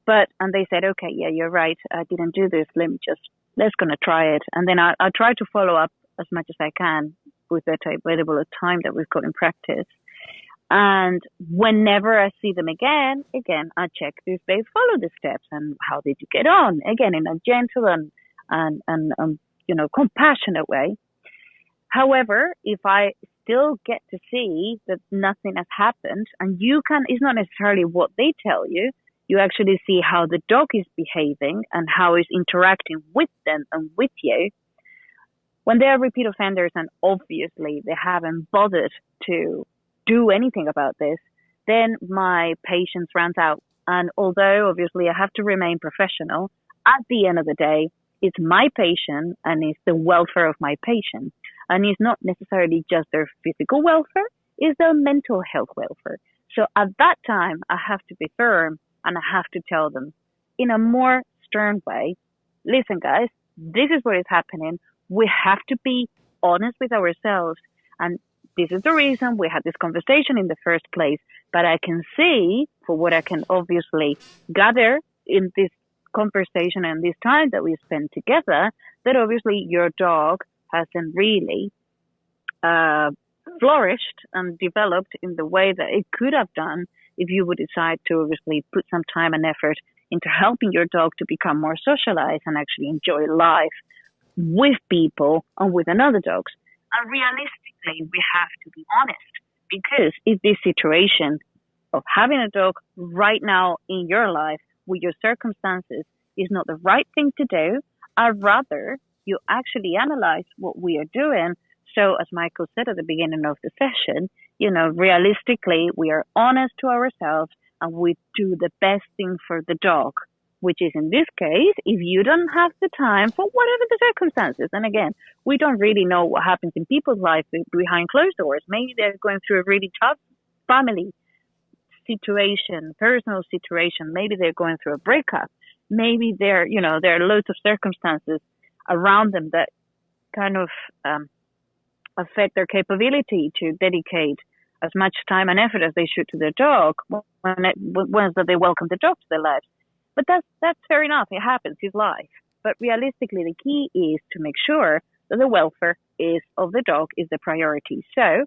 And they said, okay, yeah, you're right. I didn't do this. Let's going to try it. And then I'll try to follow up as much as I can with that available time that we've got in practice. And whenever I see them again, I check if they follow the steps and how did you get on, again, in a gentle and compassionate way. However, if I still get to see that nothing has happened, and it's not necessarily what they tell you, you actually see how the dog is behaving and how it's interacting with them and with you. When they are repeat offenders and obviously they haven't bothered to do anything about this, then my patience runs out. And although obviously I have to remain professional, at the end of the day, it's my patient and it's the welfare of my patient. And it's not necessarily just their physical welfare, it's their mental health welfare. So at that time, I have to be firm and I have to tell them in a more stern way, listen, guys, this is what is happening. We have to be honest with ourselves. And this is the reason we had this conversation in the first place. But I can see, for what I can obviously gather in this conversation and this time that we spend together, that obviously your dog hasn't really flourished and developed in the way that it could have done if you would decide to obviously put some time and effort into helping your dog to become more socialized and actually enjoy life with people and with another dogs. And realistically, we have to be honest, because if this situation of having a dog right now in your life with your circumstances is not the right thing to do, I'd rather you actually analyze what we are doing. So as Michael said at the beginning of the session, realistically, we are honest to ourselves and we do the best thing for the dog, which is in this case, if you don't have the time for whatever the circumstances. And again, we don't really know what happens in people's lives behind closed doors. Maybe they're going through a really tough family situation, personal situation. Maybe they're going through a breakup. Maybe there are loads of circumstances around them that kind of affect their capability to dedicate as much time and effort as they should to their dog once they welcome the dog to their lives. But that's fair enough. It happens. It's life. But realistically, the key is to make sure that the welfare of the dog is the priority. So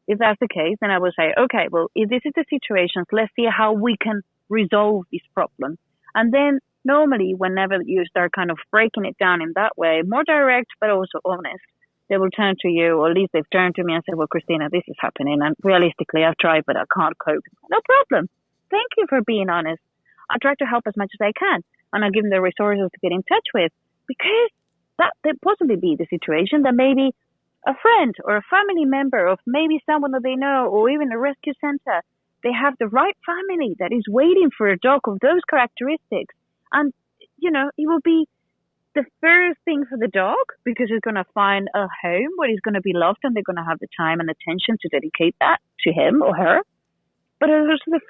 if that's the case, then I would say, okay, well, if this is the situation, let's see how we can resolve this problem. And then normally, whenever you start kind of breaking it down in that way, more direct, but also honest, they will turn to you, or at least they've turned to me and said, well, Christina, this is happening. And realistically, I've tried, but I can't cope. No problem. Thank you for being honest. I try to help as much as I can. And I give them the resources to get in touch with, because that could possibly be the situation that maybe a friend or a family member of maybe someone that they know, or even a rescue center, they have the right family that is waiting for a dog of those characteristics. And, it will be the first thing for the dog, because it's going to find a home where he's going to be loved, and they're going to have the time and attention to dedicate that to him or her. But it's also the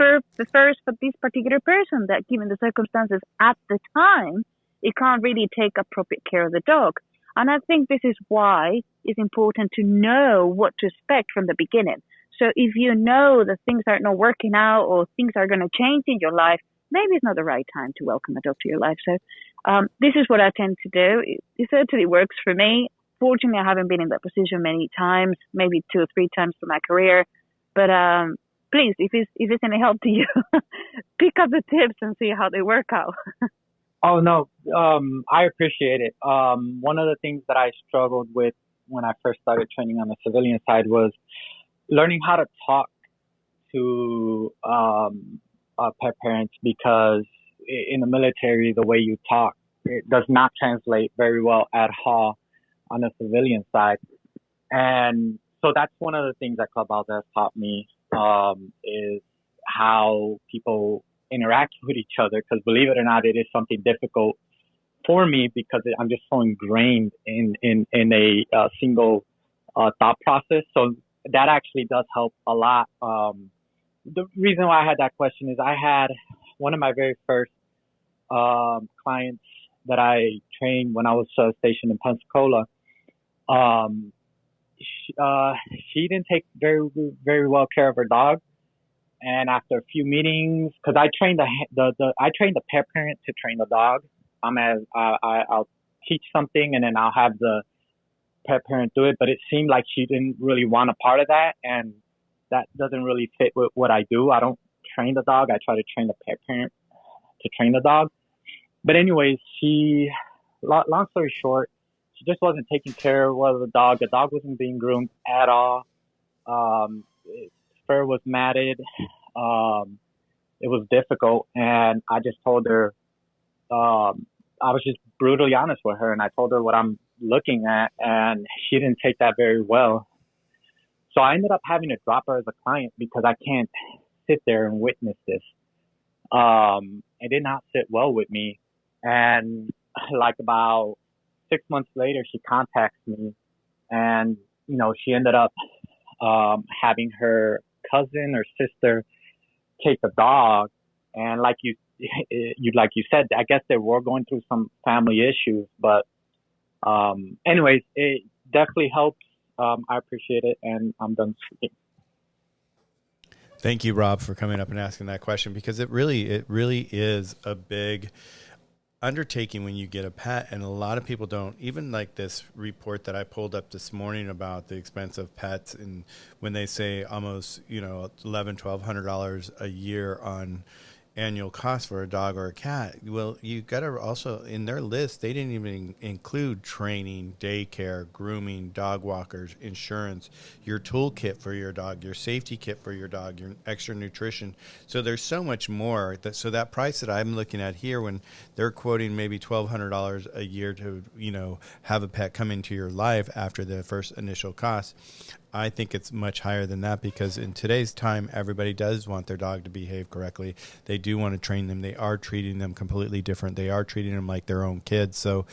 first for this particular person that, given the circumstances at the time, it can't really take appropriate care of the dog. And I think this is why it's important to know what to expect from the beginning. So if you know that things are not working out, or things are going to change in your life, maybe it's not the right time to welcome a dog to your life. So this is what I tend to do. It certainly works for me. Fortunately, I haven't been in that position many times, maybe 2 or 3 times for my career. But please, if it's any help to you, pick up the tips and see how they work out. Oh, no, I appreciate it. One of the things that I struggled with when I first started training on the civilian side was learning how to talk to pet parents, because in the military, the way you talk, it does not translate very well at all on the civilian side. And so that's one of the things that Clubhouse has taught me, is how people interact with each other, because believe it or not, it is something difficult for me, because I'm just so ingrained in a single thought process. So that actually does help a lot. The reason why I had that question is I had one of my very first clients that I trained when I was stationed in Pensacola. She didn't take very, very well care of her dog. And after a few meetings, because I trained the pet parent to train the dog. I'll teach something and then I'll have the pet parent do it. But it seemed like she didn't really want a part of that, and that doesn't really fit with what I do. I don't train the dog. I try to train the pet parent to train the dog. But anyways, long story short, she just wasn't taking care of the dog. The dog wasn't being groomed at all. Its fur was matted. It was difficult. And I just told her, I was just brutally honest with her, and I told her what I'm looking at, and she didn't take that very well. So I ended up having to drop her as a client, because I can't sit there and witness this. It did not sit well with me. And like about 6 months later, she contacts me, and, she ended up, having her cousin or sister take the dog. And like you said, I guess they were going through some family issues, but, anyways, it definitely helps. I appreciate it, and I'm done speaking. Thank you, Rob, for coming up and asking that question, because it really is a big undertaking when you get a pet, and a lot of people don't. Even like this report that I pulled up this morning about the expense of pets, and when they say almost $1,100-$1,200 a year on annual cost for a dog or a cat, well, you got to also, in their list, they didn't even include training, daycare, grooming, dog walkers, insurance, your toolkit for your dog, your safety kit for your dog, your extra nutrition. So there's so much more. So that price that I'm looking at here, when they're quoting maybe $1,200 a year to have a pet come into your life after the first initial cost, I think it's much higher than that, because in today's time, everybody does want their dog to behave correctly. They do want to train them. They are treating them completely different. They are treating them like their own kids. So,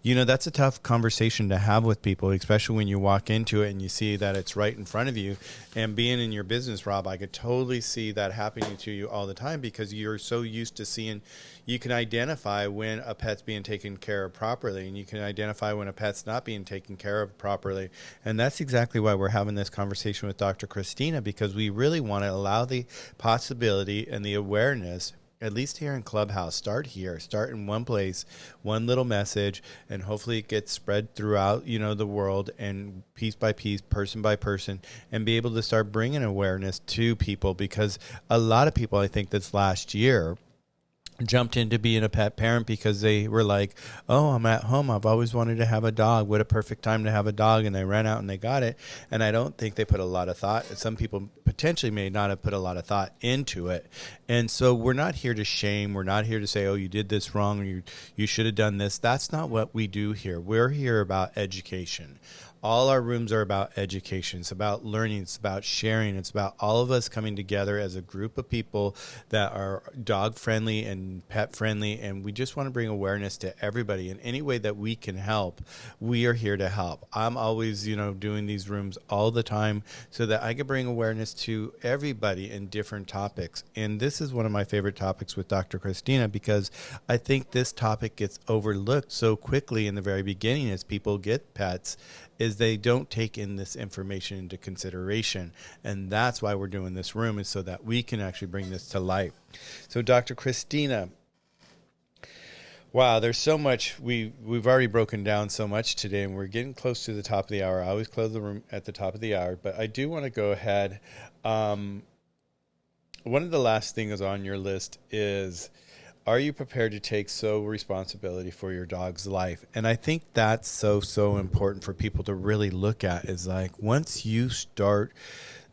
that's a tough conversation to have with people, especially when you walk into it and you see that it's right in front of you. And being in your business, Rob, I could totally see that happening to you all the time, because you're so used to seeing, you can identify when a pet's being taken care of properly, and you can identify when a pet's not being taken care of properly. And that's exactly why we're having this conversation with Dr. Christina, because we really want to allow the possibility and the awareness at least here in Clubhouse, start here, start in one place, one little message, and hopefully it gets spread throughout, the world, and piece by piece, person by person, and be able to start bringing awareness to people, because a lot of people, I think this last year, jumped into being a pet parent because they were like, oh, I'm at home, I've always wanted to have a dog, what a perfect time to have a dog, and they ran out and they got it. And I don't think they put a lot of thought, some people potentially may not have put a lot of thought into it. And so we're not here to shame, we're not here to say, oh, you did this wrong, or you should have done this. That's not what we do here. We're here about education. All our rooms are about education. It's about learning. It's about sharing. It's about all of us coming together as a group of people that are dog friendly and pet friendly. And we just want to bring awareness to everybody. In any way that we can help, we are here to help. I'm always, doing these rooms all the time so that I can bring awareness to everybody in different topics. And this is one of my favorite topics with Dr. Christina, because I think this topic gets overlooked so quickly in the very beginning as people get pets, is they don't take in this information into consideration. And that's why we're doing this room, is so that we can actually bring this to light. So Dr. Christina, wow, there's so much. We've already broken down so much today, and we're getting close to the top of the hour. I always close the room at the top of the hour, but I do want to go ahead. One of the last things on your list is, are you prepared to take sole responsibility for your dog's life? And I think that's so important for people to really look at, is like, once you start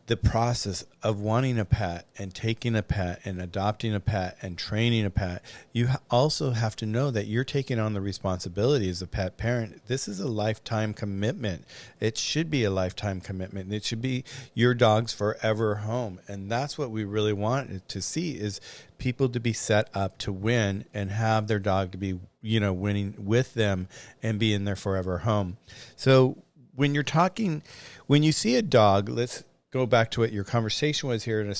the process of wanting a pet and taking a pet and adopting a pet and training a pet, you also have to know that you're taking on the responsibility as a pet parent. This is a lifetime commitment. It should be a lifetime commitment. It should be your dog's forever home. And that's what we really want to see, is people to be set up to win and have their dog to be, winning with them and be in their forever home. So when you see a dog, let's go back to what your conversation was here,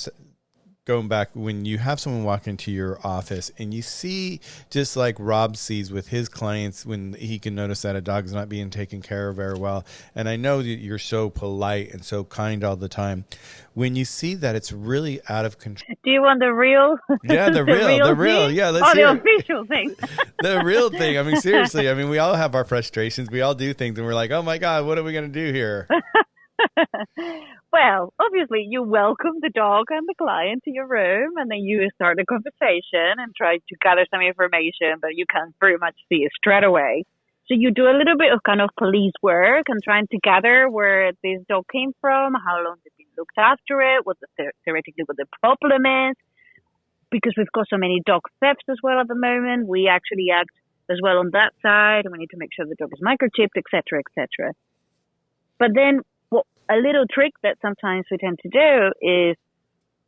going back when you have someone walk into your office and you see, just like Rob sees with his clients, when he can notice that a dog's not being taken care of very well. And I know that you're so polite and so kind all the time. When you see that it's really out of control. Do you want the real? Yeah, the real. Yeah, let's hear the official thing. The real thing. I mean, seriously. I mean, we all have our frustrations. We all do things and we're like, oh my God, what are we going to do here? Well, obviously, you welcome the dog and the client to your room, and then you start a conversation and try to gather some information, but you can't very much see it straight away. So you do a little bit of kind of police work and trying to gather where this dog came from, how long they've been looked after it, theoretically what the problem is. Because we've got so many dog thefts as well at the moment, we actually act as well on that side, and we need to make sure the dog is microchipped, etc., etc. But then a little trick that sometimes we tend to do is,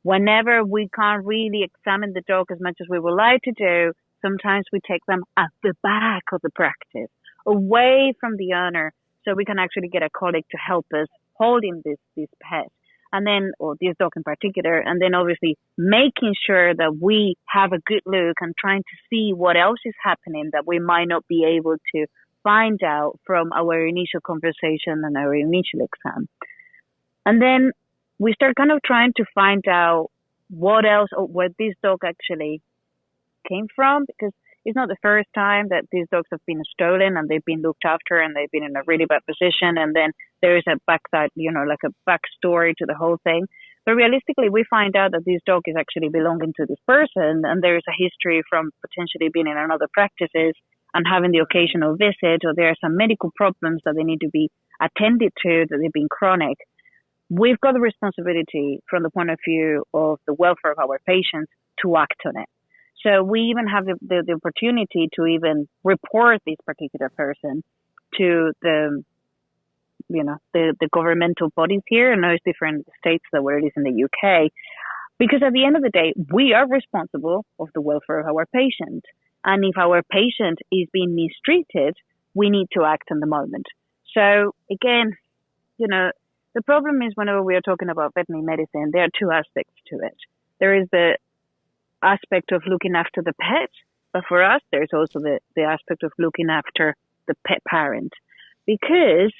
whenever we can't really examine the dog as much as we would like to do, sometimes we take them at the back of the practice, away from the owner, so we can actually get a colleague to help us holding this pet, and then, or this dog in particular, and then obviously making sure that we have a good look and trying to see what else is happening that we might not be able to find out from our initial conversation and our initial exam. And then we start kind of trying to find out what else, or where this dog actually came from, because it's not the first time that these dogs have been stolen and they've been looked after and they've been in a really bad position. And then there is a backside, like a backstory to the whole thing. But realistically, we find out that this dog is actually belonging to this person, and there is a history from potentially being in another practices and having the occasional visit, or there are some medical problems that they need to be attended to, that they've been chronic. We've got the responsibility from the point of view of the welfare of our patients to act on it. So we even have the opportunity to even report this particular person to the governmental bodies here in those different states that where it is in the UK. Because at the end of the day, we are responsible of the welfare of our patient. And if our patient is being mistreated, we need to act in the moment. So again, the problem is, whenever we are talking about veterinary medicine, there are two aspects to it. There is the aspect of looking after the pet, but for us, there's also the aspect of looking after the pet parent. Because,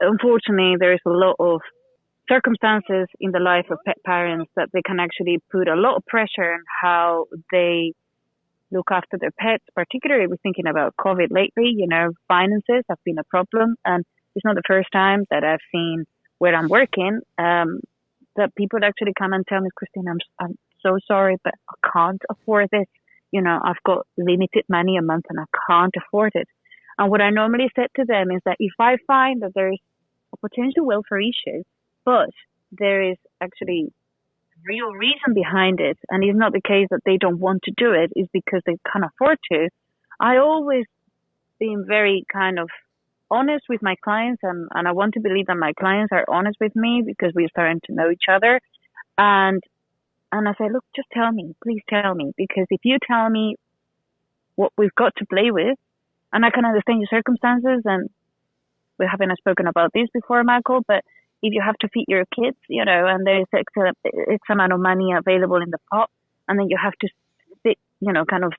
unfortunately, there is a lot of circumstances in the life of pet parents that they can actually put a lot of pressure on how they look after their pets, particularly we're thinking about COVID lately. Finances have been a problem, and it's not the first time that I've seen where I'm working that people actually come and tell me, Christina, I'm so sorry, but I can't afford this. I've got limited money a month and I can't afford it. And what I normally say to them is that if I find that there is a potential welfare issue, but there is actually real reason behind it, and it's not the case that they don't want to do it, is because they can't afford to. I always been very kind of honest with my clients, and I want to believe that my clients are honest with me because we're starting to know each other. And I say, look, just tell me, please tell me, because if you tell me what we've got to play with, and I can understand your circumstances, and we haven't spoken about this before, Michael, but if you have to feed your kids, and there's X amount of money available in the pot, and then you have to, kind of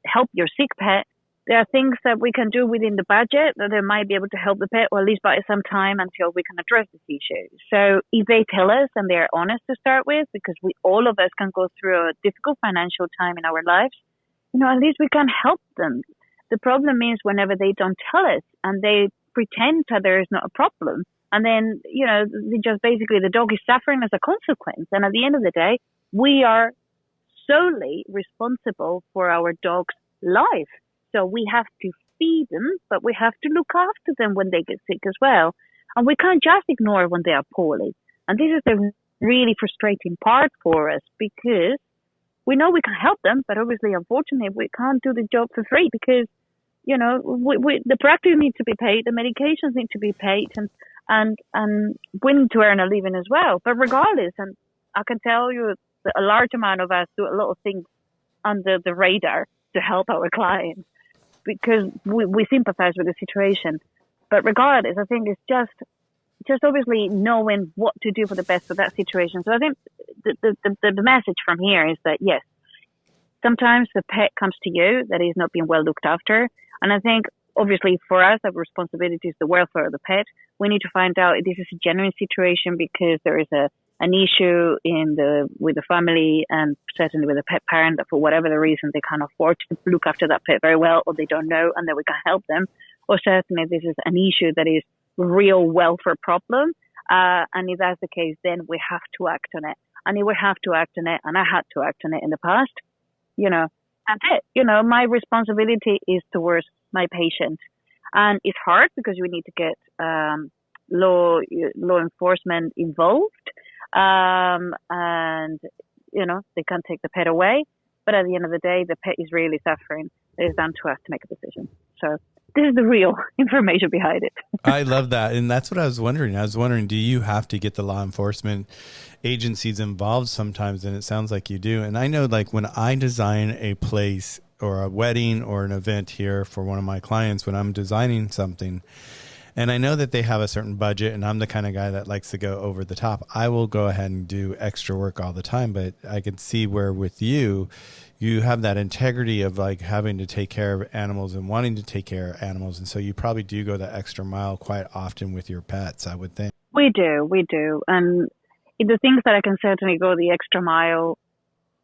help your sick pet, there are things that we can do within the budget that they might be able to help the pet, or at least buy some time until we can address this issue. So if they tell us and they're honest to start with, because all of us can go through a difficult financial time in our lives, at least we can help them. The problem is whenever they don't tell us and they pretend that there is not a problem, and then, they just basically the dog is suffering as a consequence. And at the end of the day, we are solely responsible for our dog's life. So we have to feed them, but we have to look after them when they get sick as well. And we can't just ignore when they are poorly. And this is the really frustrating part for us, because we know we can help them, but obviously, unfortunately, we can't do the job for free because, the practice needs to be paid, the medications need to be paid, and we need to earn a living as well. But regardless, and I can tell you that a large amount of us do a lot of things under the radar to help our clients, because we sympathize with the situation. But regardless, I think it's just obviously knowing what to do for the best for that situation. So I think the message from here is that, yes, sometimes the pet comes to you that is not being well looked after. And I think, obviously, for us, our responsibility is the welfare of the pet. We need to find out if this is a genuine situation because there is an issue with the family, and certainly with the pet parent, that for whatever the reason they can't afford to look after that pet very well, or they don't know, and then we can help them. Or certainly this is an issue that is real welfare problem. And if that's the case, then we have to act on it. And if we have to act on it, and I had to act on it in the past, that's it. My responsibility is towards my patient. And it's hard because we need to get law enforcement involved. And, they can't take the pet away. But at the end of the day, the pet is really suffering. It is down to us to make a decision. So this is the real information behind it. I love that. And that's what I was wondering. I was wondering, do you have to get the law enforcement agencies involved sometimes? And it sounds like you do. And I know, like, when I design a place or a wedding or an event here for one of my clients, when I'm designing something, and I know that they have a certain budget, and I'm the kind of guy that likes to go over the top, I will go ahead and do extra work all the time. But I can see where with you have that integrity of like having to take care of animals and wanting to take care of animals. And so you probably do go the extra mile quite often with your pets, I would think. We do. And the things that I can certainly go the extra mile,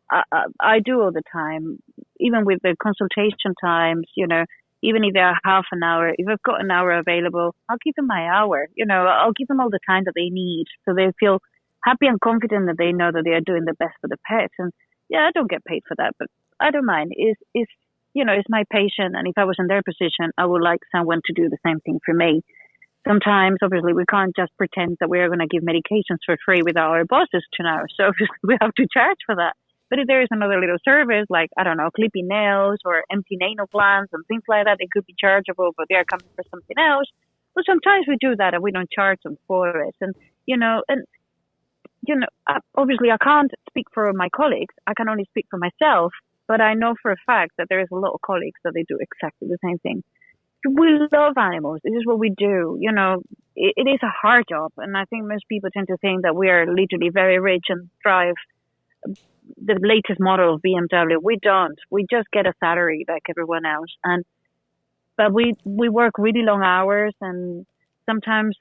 I do all the time, even with the consultation times, even if they're half an hour, if I've got an hour available, I'll give them my hour. I'll give them all the time that they need, so they feel happy and confident that they know that they are doing the best for the pet. And yeah, I don't get paid for that, but I don't mind. It's my patient, and if I was in their position, I would like someone to do the same thing for me. Sometimes, obviously, we can't just pretend that we are going to give medications for free without our bosses to know. So obviously, we have to charge for that. But if there is another little service, like, I don't know, clipping nails or empty anal glands and things like that, they could be chargeable, but they are coming for something else. But sometimes we do that and we don't charge them for it. And, obviously I can't speak for my colleagues. I can only speak for myself. But I know for a fact that there is a lot of colleagues that they do exactly the same thing. We love animals. This is what we do. It is a hard job. And I think most people tend to think that we are literally very rich and drive the latest model of BMW. We don't. We just get a salary like everyone else. But we work really long hours, and sometimes,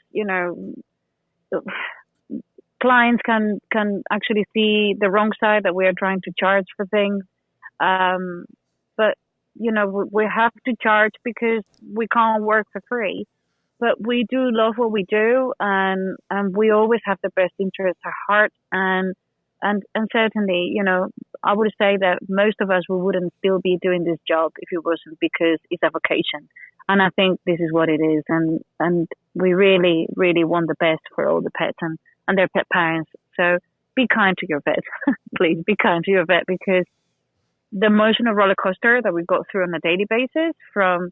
clients can actually see the wrong side that we are trying to charge for things. But we have to charge because we can't work for free. But we do love what we do, and we always have the best interests at heart. And certainly, I would say that most of us, we wouldn't still be doing this job if it wasn't because it's a vocation. And I think this is what it is. And we really, really want the best for all the pets and their pet parents. So be kind to your vet. Please be kind to your vet, because the emotional roller coaster that we go through on a daily basis, from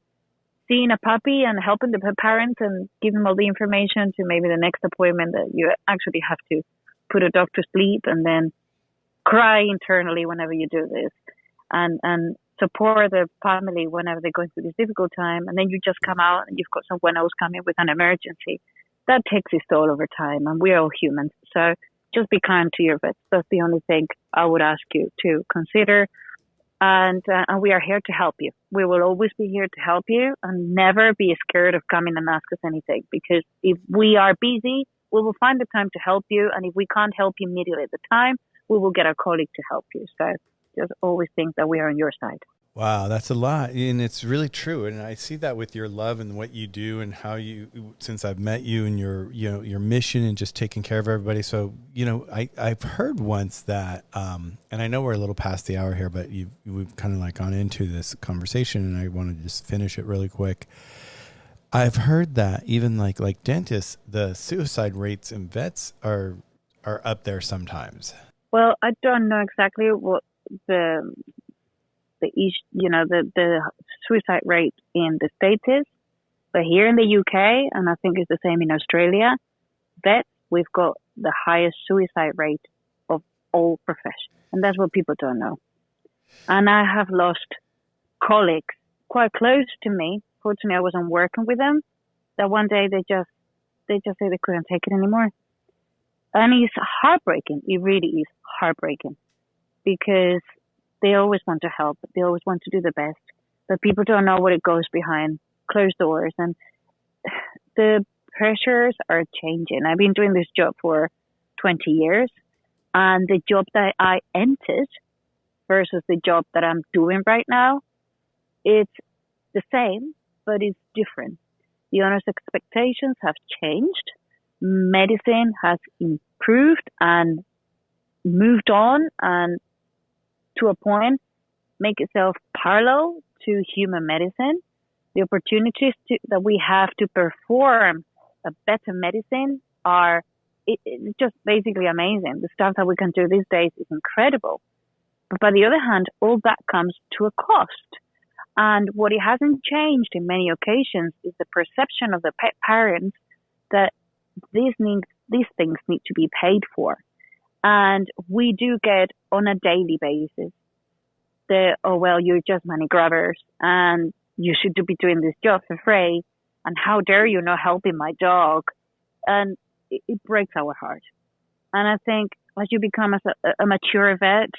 seeing a puppy and helping the pet parents and giving them all the information, to maybe the next appointment that you actually have to put a dog to sleep and then cry internally whenever you do this, and support the family whenever they're going through this difficult time. And then you just come out and you've got someone else coming with an emergency. That takes its toll over time, and we're all humans. So just be kind to your vets. That's the only thing I would ask you to consider. And we are here to help you. We will always be here to help you, and never be scared of coming and ask us anything, because if we are busy, we will find the time to help you. And if we can't help you immediately at the time, we will get our colleague to help you. So just always think that we are on your side. Wow, that's a lot. And it's really true. And I see that with your love and what you do, and how you, since I've met you, and your mission and just taking care of everybody. So, I've heard once that, and I know we're a little past the hour here, but we've kind of like gone into this conversation, and I want to just finish it really quick. I've heard that even like dentists, the suicide rates in vets are up there sometimes. Well, I don't know exactly what the suicide rate in the States is, but here in the UK, and I think it's the same in Australia, vets, we've got the highest suicide rate of all professions. And that's what people don't know. And I have lost colleagues quite close to me. Fortunately, I wasn't working with them, that one day they just said they couldn't take it anymore. And it's heartbreaking. It really is heartbreaking, because they always want to help. They always want to do the best, but people don't know what it goes behind closed doors. And the pressures are changing. I've been doing this job for 20 years, and the job that I entered versus the job that I'm doing right now, it's the same, but it's different. The owner's expectations have changed. Medicine has improved and moved on, and to a point, make itself parallel to human medicine. The opportunities that we have to perform a better medicine are it's just basically amazing. The stuff that we can do these days is incredible. But by the other hand, all that comes to a cost. And what it hasn't changed in many occasions is the perception of the pet parents that these things need to be paid for. And we do get on a daily basis you're just money grabbers, and you should be doing this job for free, and how dare you not helping my dog. And it breaks our heart. And I think as you become a mature vet,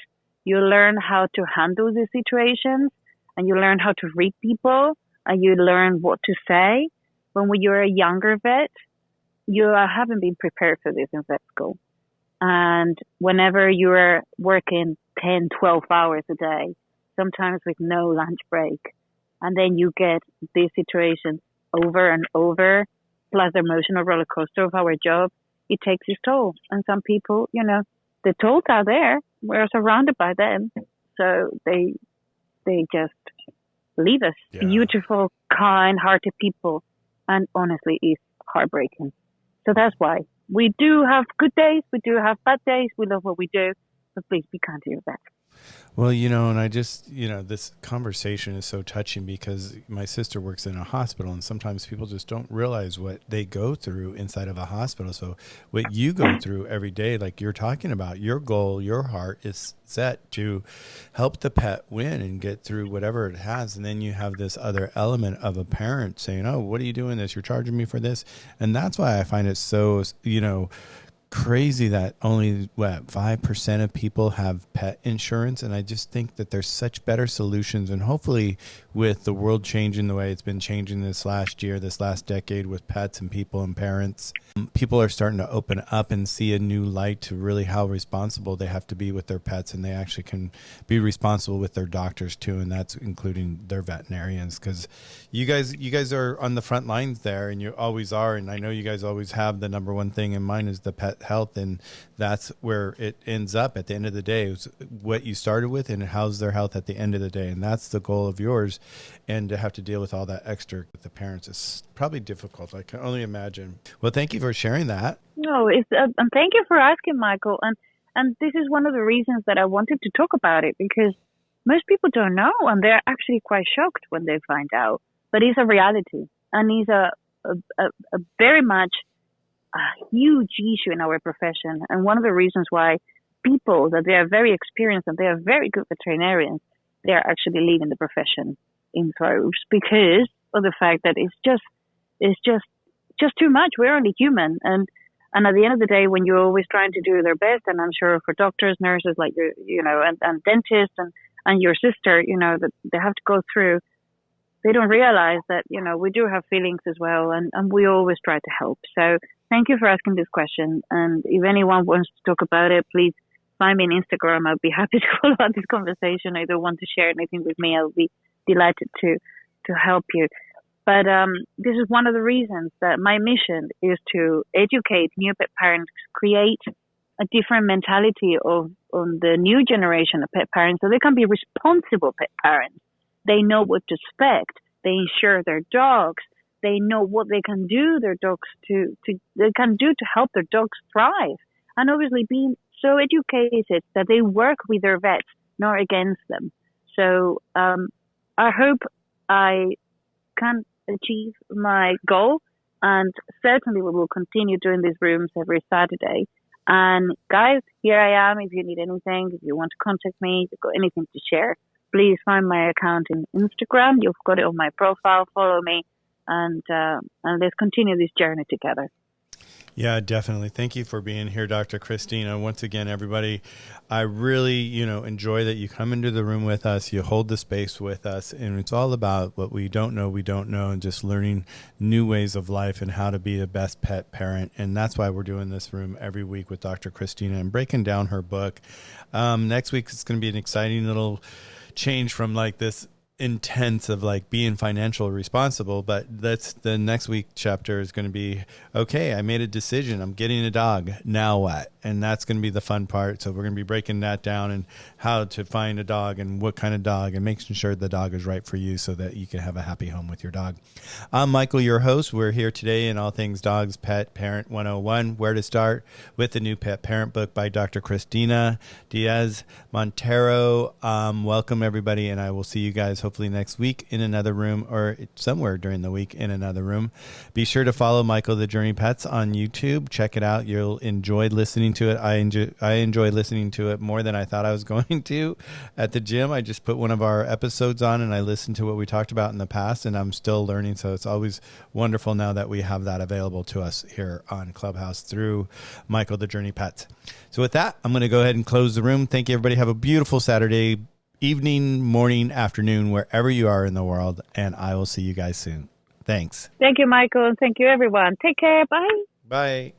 you learn how to handle these situations, and you learn how to read people, and you learn what to say. When you're a younger vet, you haven't been prepared for this in vet school. And whenever you're working 10, 12 hours a day, sometimes with no lunch break, and then you get these situations over and over, plus the emotional roller coaster of our job, it takes its toll. And some people, the tolls are there. We're surrounded by them. So they just leave us. Yeah. Beautiful, kind-hearted people. And honestly, it's heartbreaking. So that's why we do have good days. We do have bad days. We love what we do. But please be kind to your vet. Well, and I just, this conversation is so touching, because my sister works in a hospital, and sometimes people just don't realize what they go through inside of a hospital. So what you go through every day, like you're talking about, your goal, your heart is set to help the pet win and get through whatever it has. And then you have this other element of a parent saying, oh, what are you doing this? You're charging me for this. And that's why I find it so, crazy that only 5% of people have pet insurance, and I just think that there's such better solutions, and hopefully with the world changing the way it's been changing this last year, this last decade, with pets and people and parents, people are starting to open up and see a new light to really how responsible they have to be with their pets, and they actually can be responsible with their doctors too, and that's including their veterinarians, because you guys are on the front lines there, and you always are, and I know you guys always have the number one thing in mind is the pet health, and that's where it ends up at the end of the day, is what you started with and how's their health at the end of the day, and that's the goal of yours. And to have to deal with all that extra with the parents is probably difficult. I can only imagine. Well, thank you for sharing that. No, and thank you for asking, Michael. And this is one of the reasons that I wanted to talk about it, because most people don't know, and they're actually quite shocked when they find out. But it's a reality, and it's a very much a huge issue in our profession. And one of the reasons why people that they are very experienced and they are very good veterinarians, they are actually leaving the profession in droves because of the fact that it's just too much. We're only human, and at the end of the day, when you're always trying to do their best, and I'm sure for doctors, nurses, like and dentists and your sister, that they have to go through, they don't realize that we do have feelings as well, and we always try to help. So thank you for asking this question, and if anyone wants to talk about it, please find me on Instagram. I'll be happy to follow up this conversation. Or either want to share anything with me, I'll be delighted to help you. But this is one of the reasons that my mission is to educate new pet parents, create a different mentality on the new generation of pet parents, so they can be responsible pet parents. They know what to expect. They insure their dogs. They know what they can do they can do to help their dogs thrive. And obviously being so educated that they work with their vets, not against them. So I hope I can achieve my goal, and certainly we will continue doing these rooms every Saturday. And guys, here I am. If you need anything, if you want to contact me, if you've got anything to share, please find my account in Instagram. You've got it on my profile. Follow me, and let's continue this journey together. Yeah, definitely. Thank you for being here, Dr. Christina. Once again, everybody, I really, enjoy that you come into the room with us, you hold the space with us, and it's all about what we don't know, and just learning new ways of life and how to be the best pet parent. And that's why we're doing this room every week with Dr. Christina and breaking down her book. Next week, it's going to be an exciting little change from like this intense of like being financially responsible, but that's the next week chapter is going to be, okay, I made a decision, I'm getting a dog, now what? And that's going to be the fun part. So we're going to be breaking that down and how to find a dog and what kind of dog and making sure the dog is right for you so that you can have a happy home with your dog. I'm Michael, your host. We're here today in All Things Dogs Pet Parent 101, where to start with the new pet parent book by Dr. Christina Diaz Montero. Welcome everybody, and I will see you guys hopefully next week in another room or somewhere during the week in another room. Be sure to follow Michael the Journey Pets on YouTube. Check it out. You'll enjoy listening to it. I enjoy listening to it more than I thought I was going to at the gym. I just put one of our episodes on and I listened to what we talked about in the past, and I'm still learning. So it's always wonderful now that we have that available to us here on Clubhouse through Michael the Journey Pets. So with that, I'm going to go ahead and close the room. Thank you, everybody. Have a beautiful Saturday evening, morning, afternoon, wherever you are in the world, and I will see you guys soon. Thanks. Thank you, Michael, and thank you, everyone. Take care. Bye. Bye.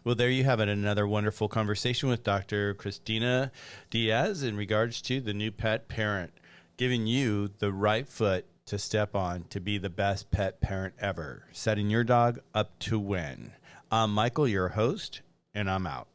Well, there you have it, another wonderful conversation with Dr. Christina Diaz in regards to the new pet parent, giving you the right foot to step on to be the best pet parent ever, setting your dog up to win. I'm Michael, your host, and I'm out.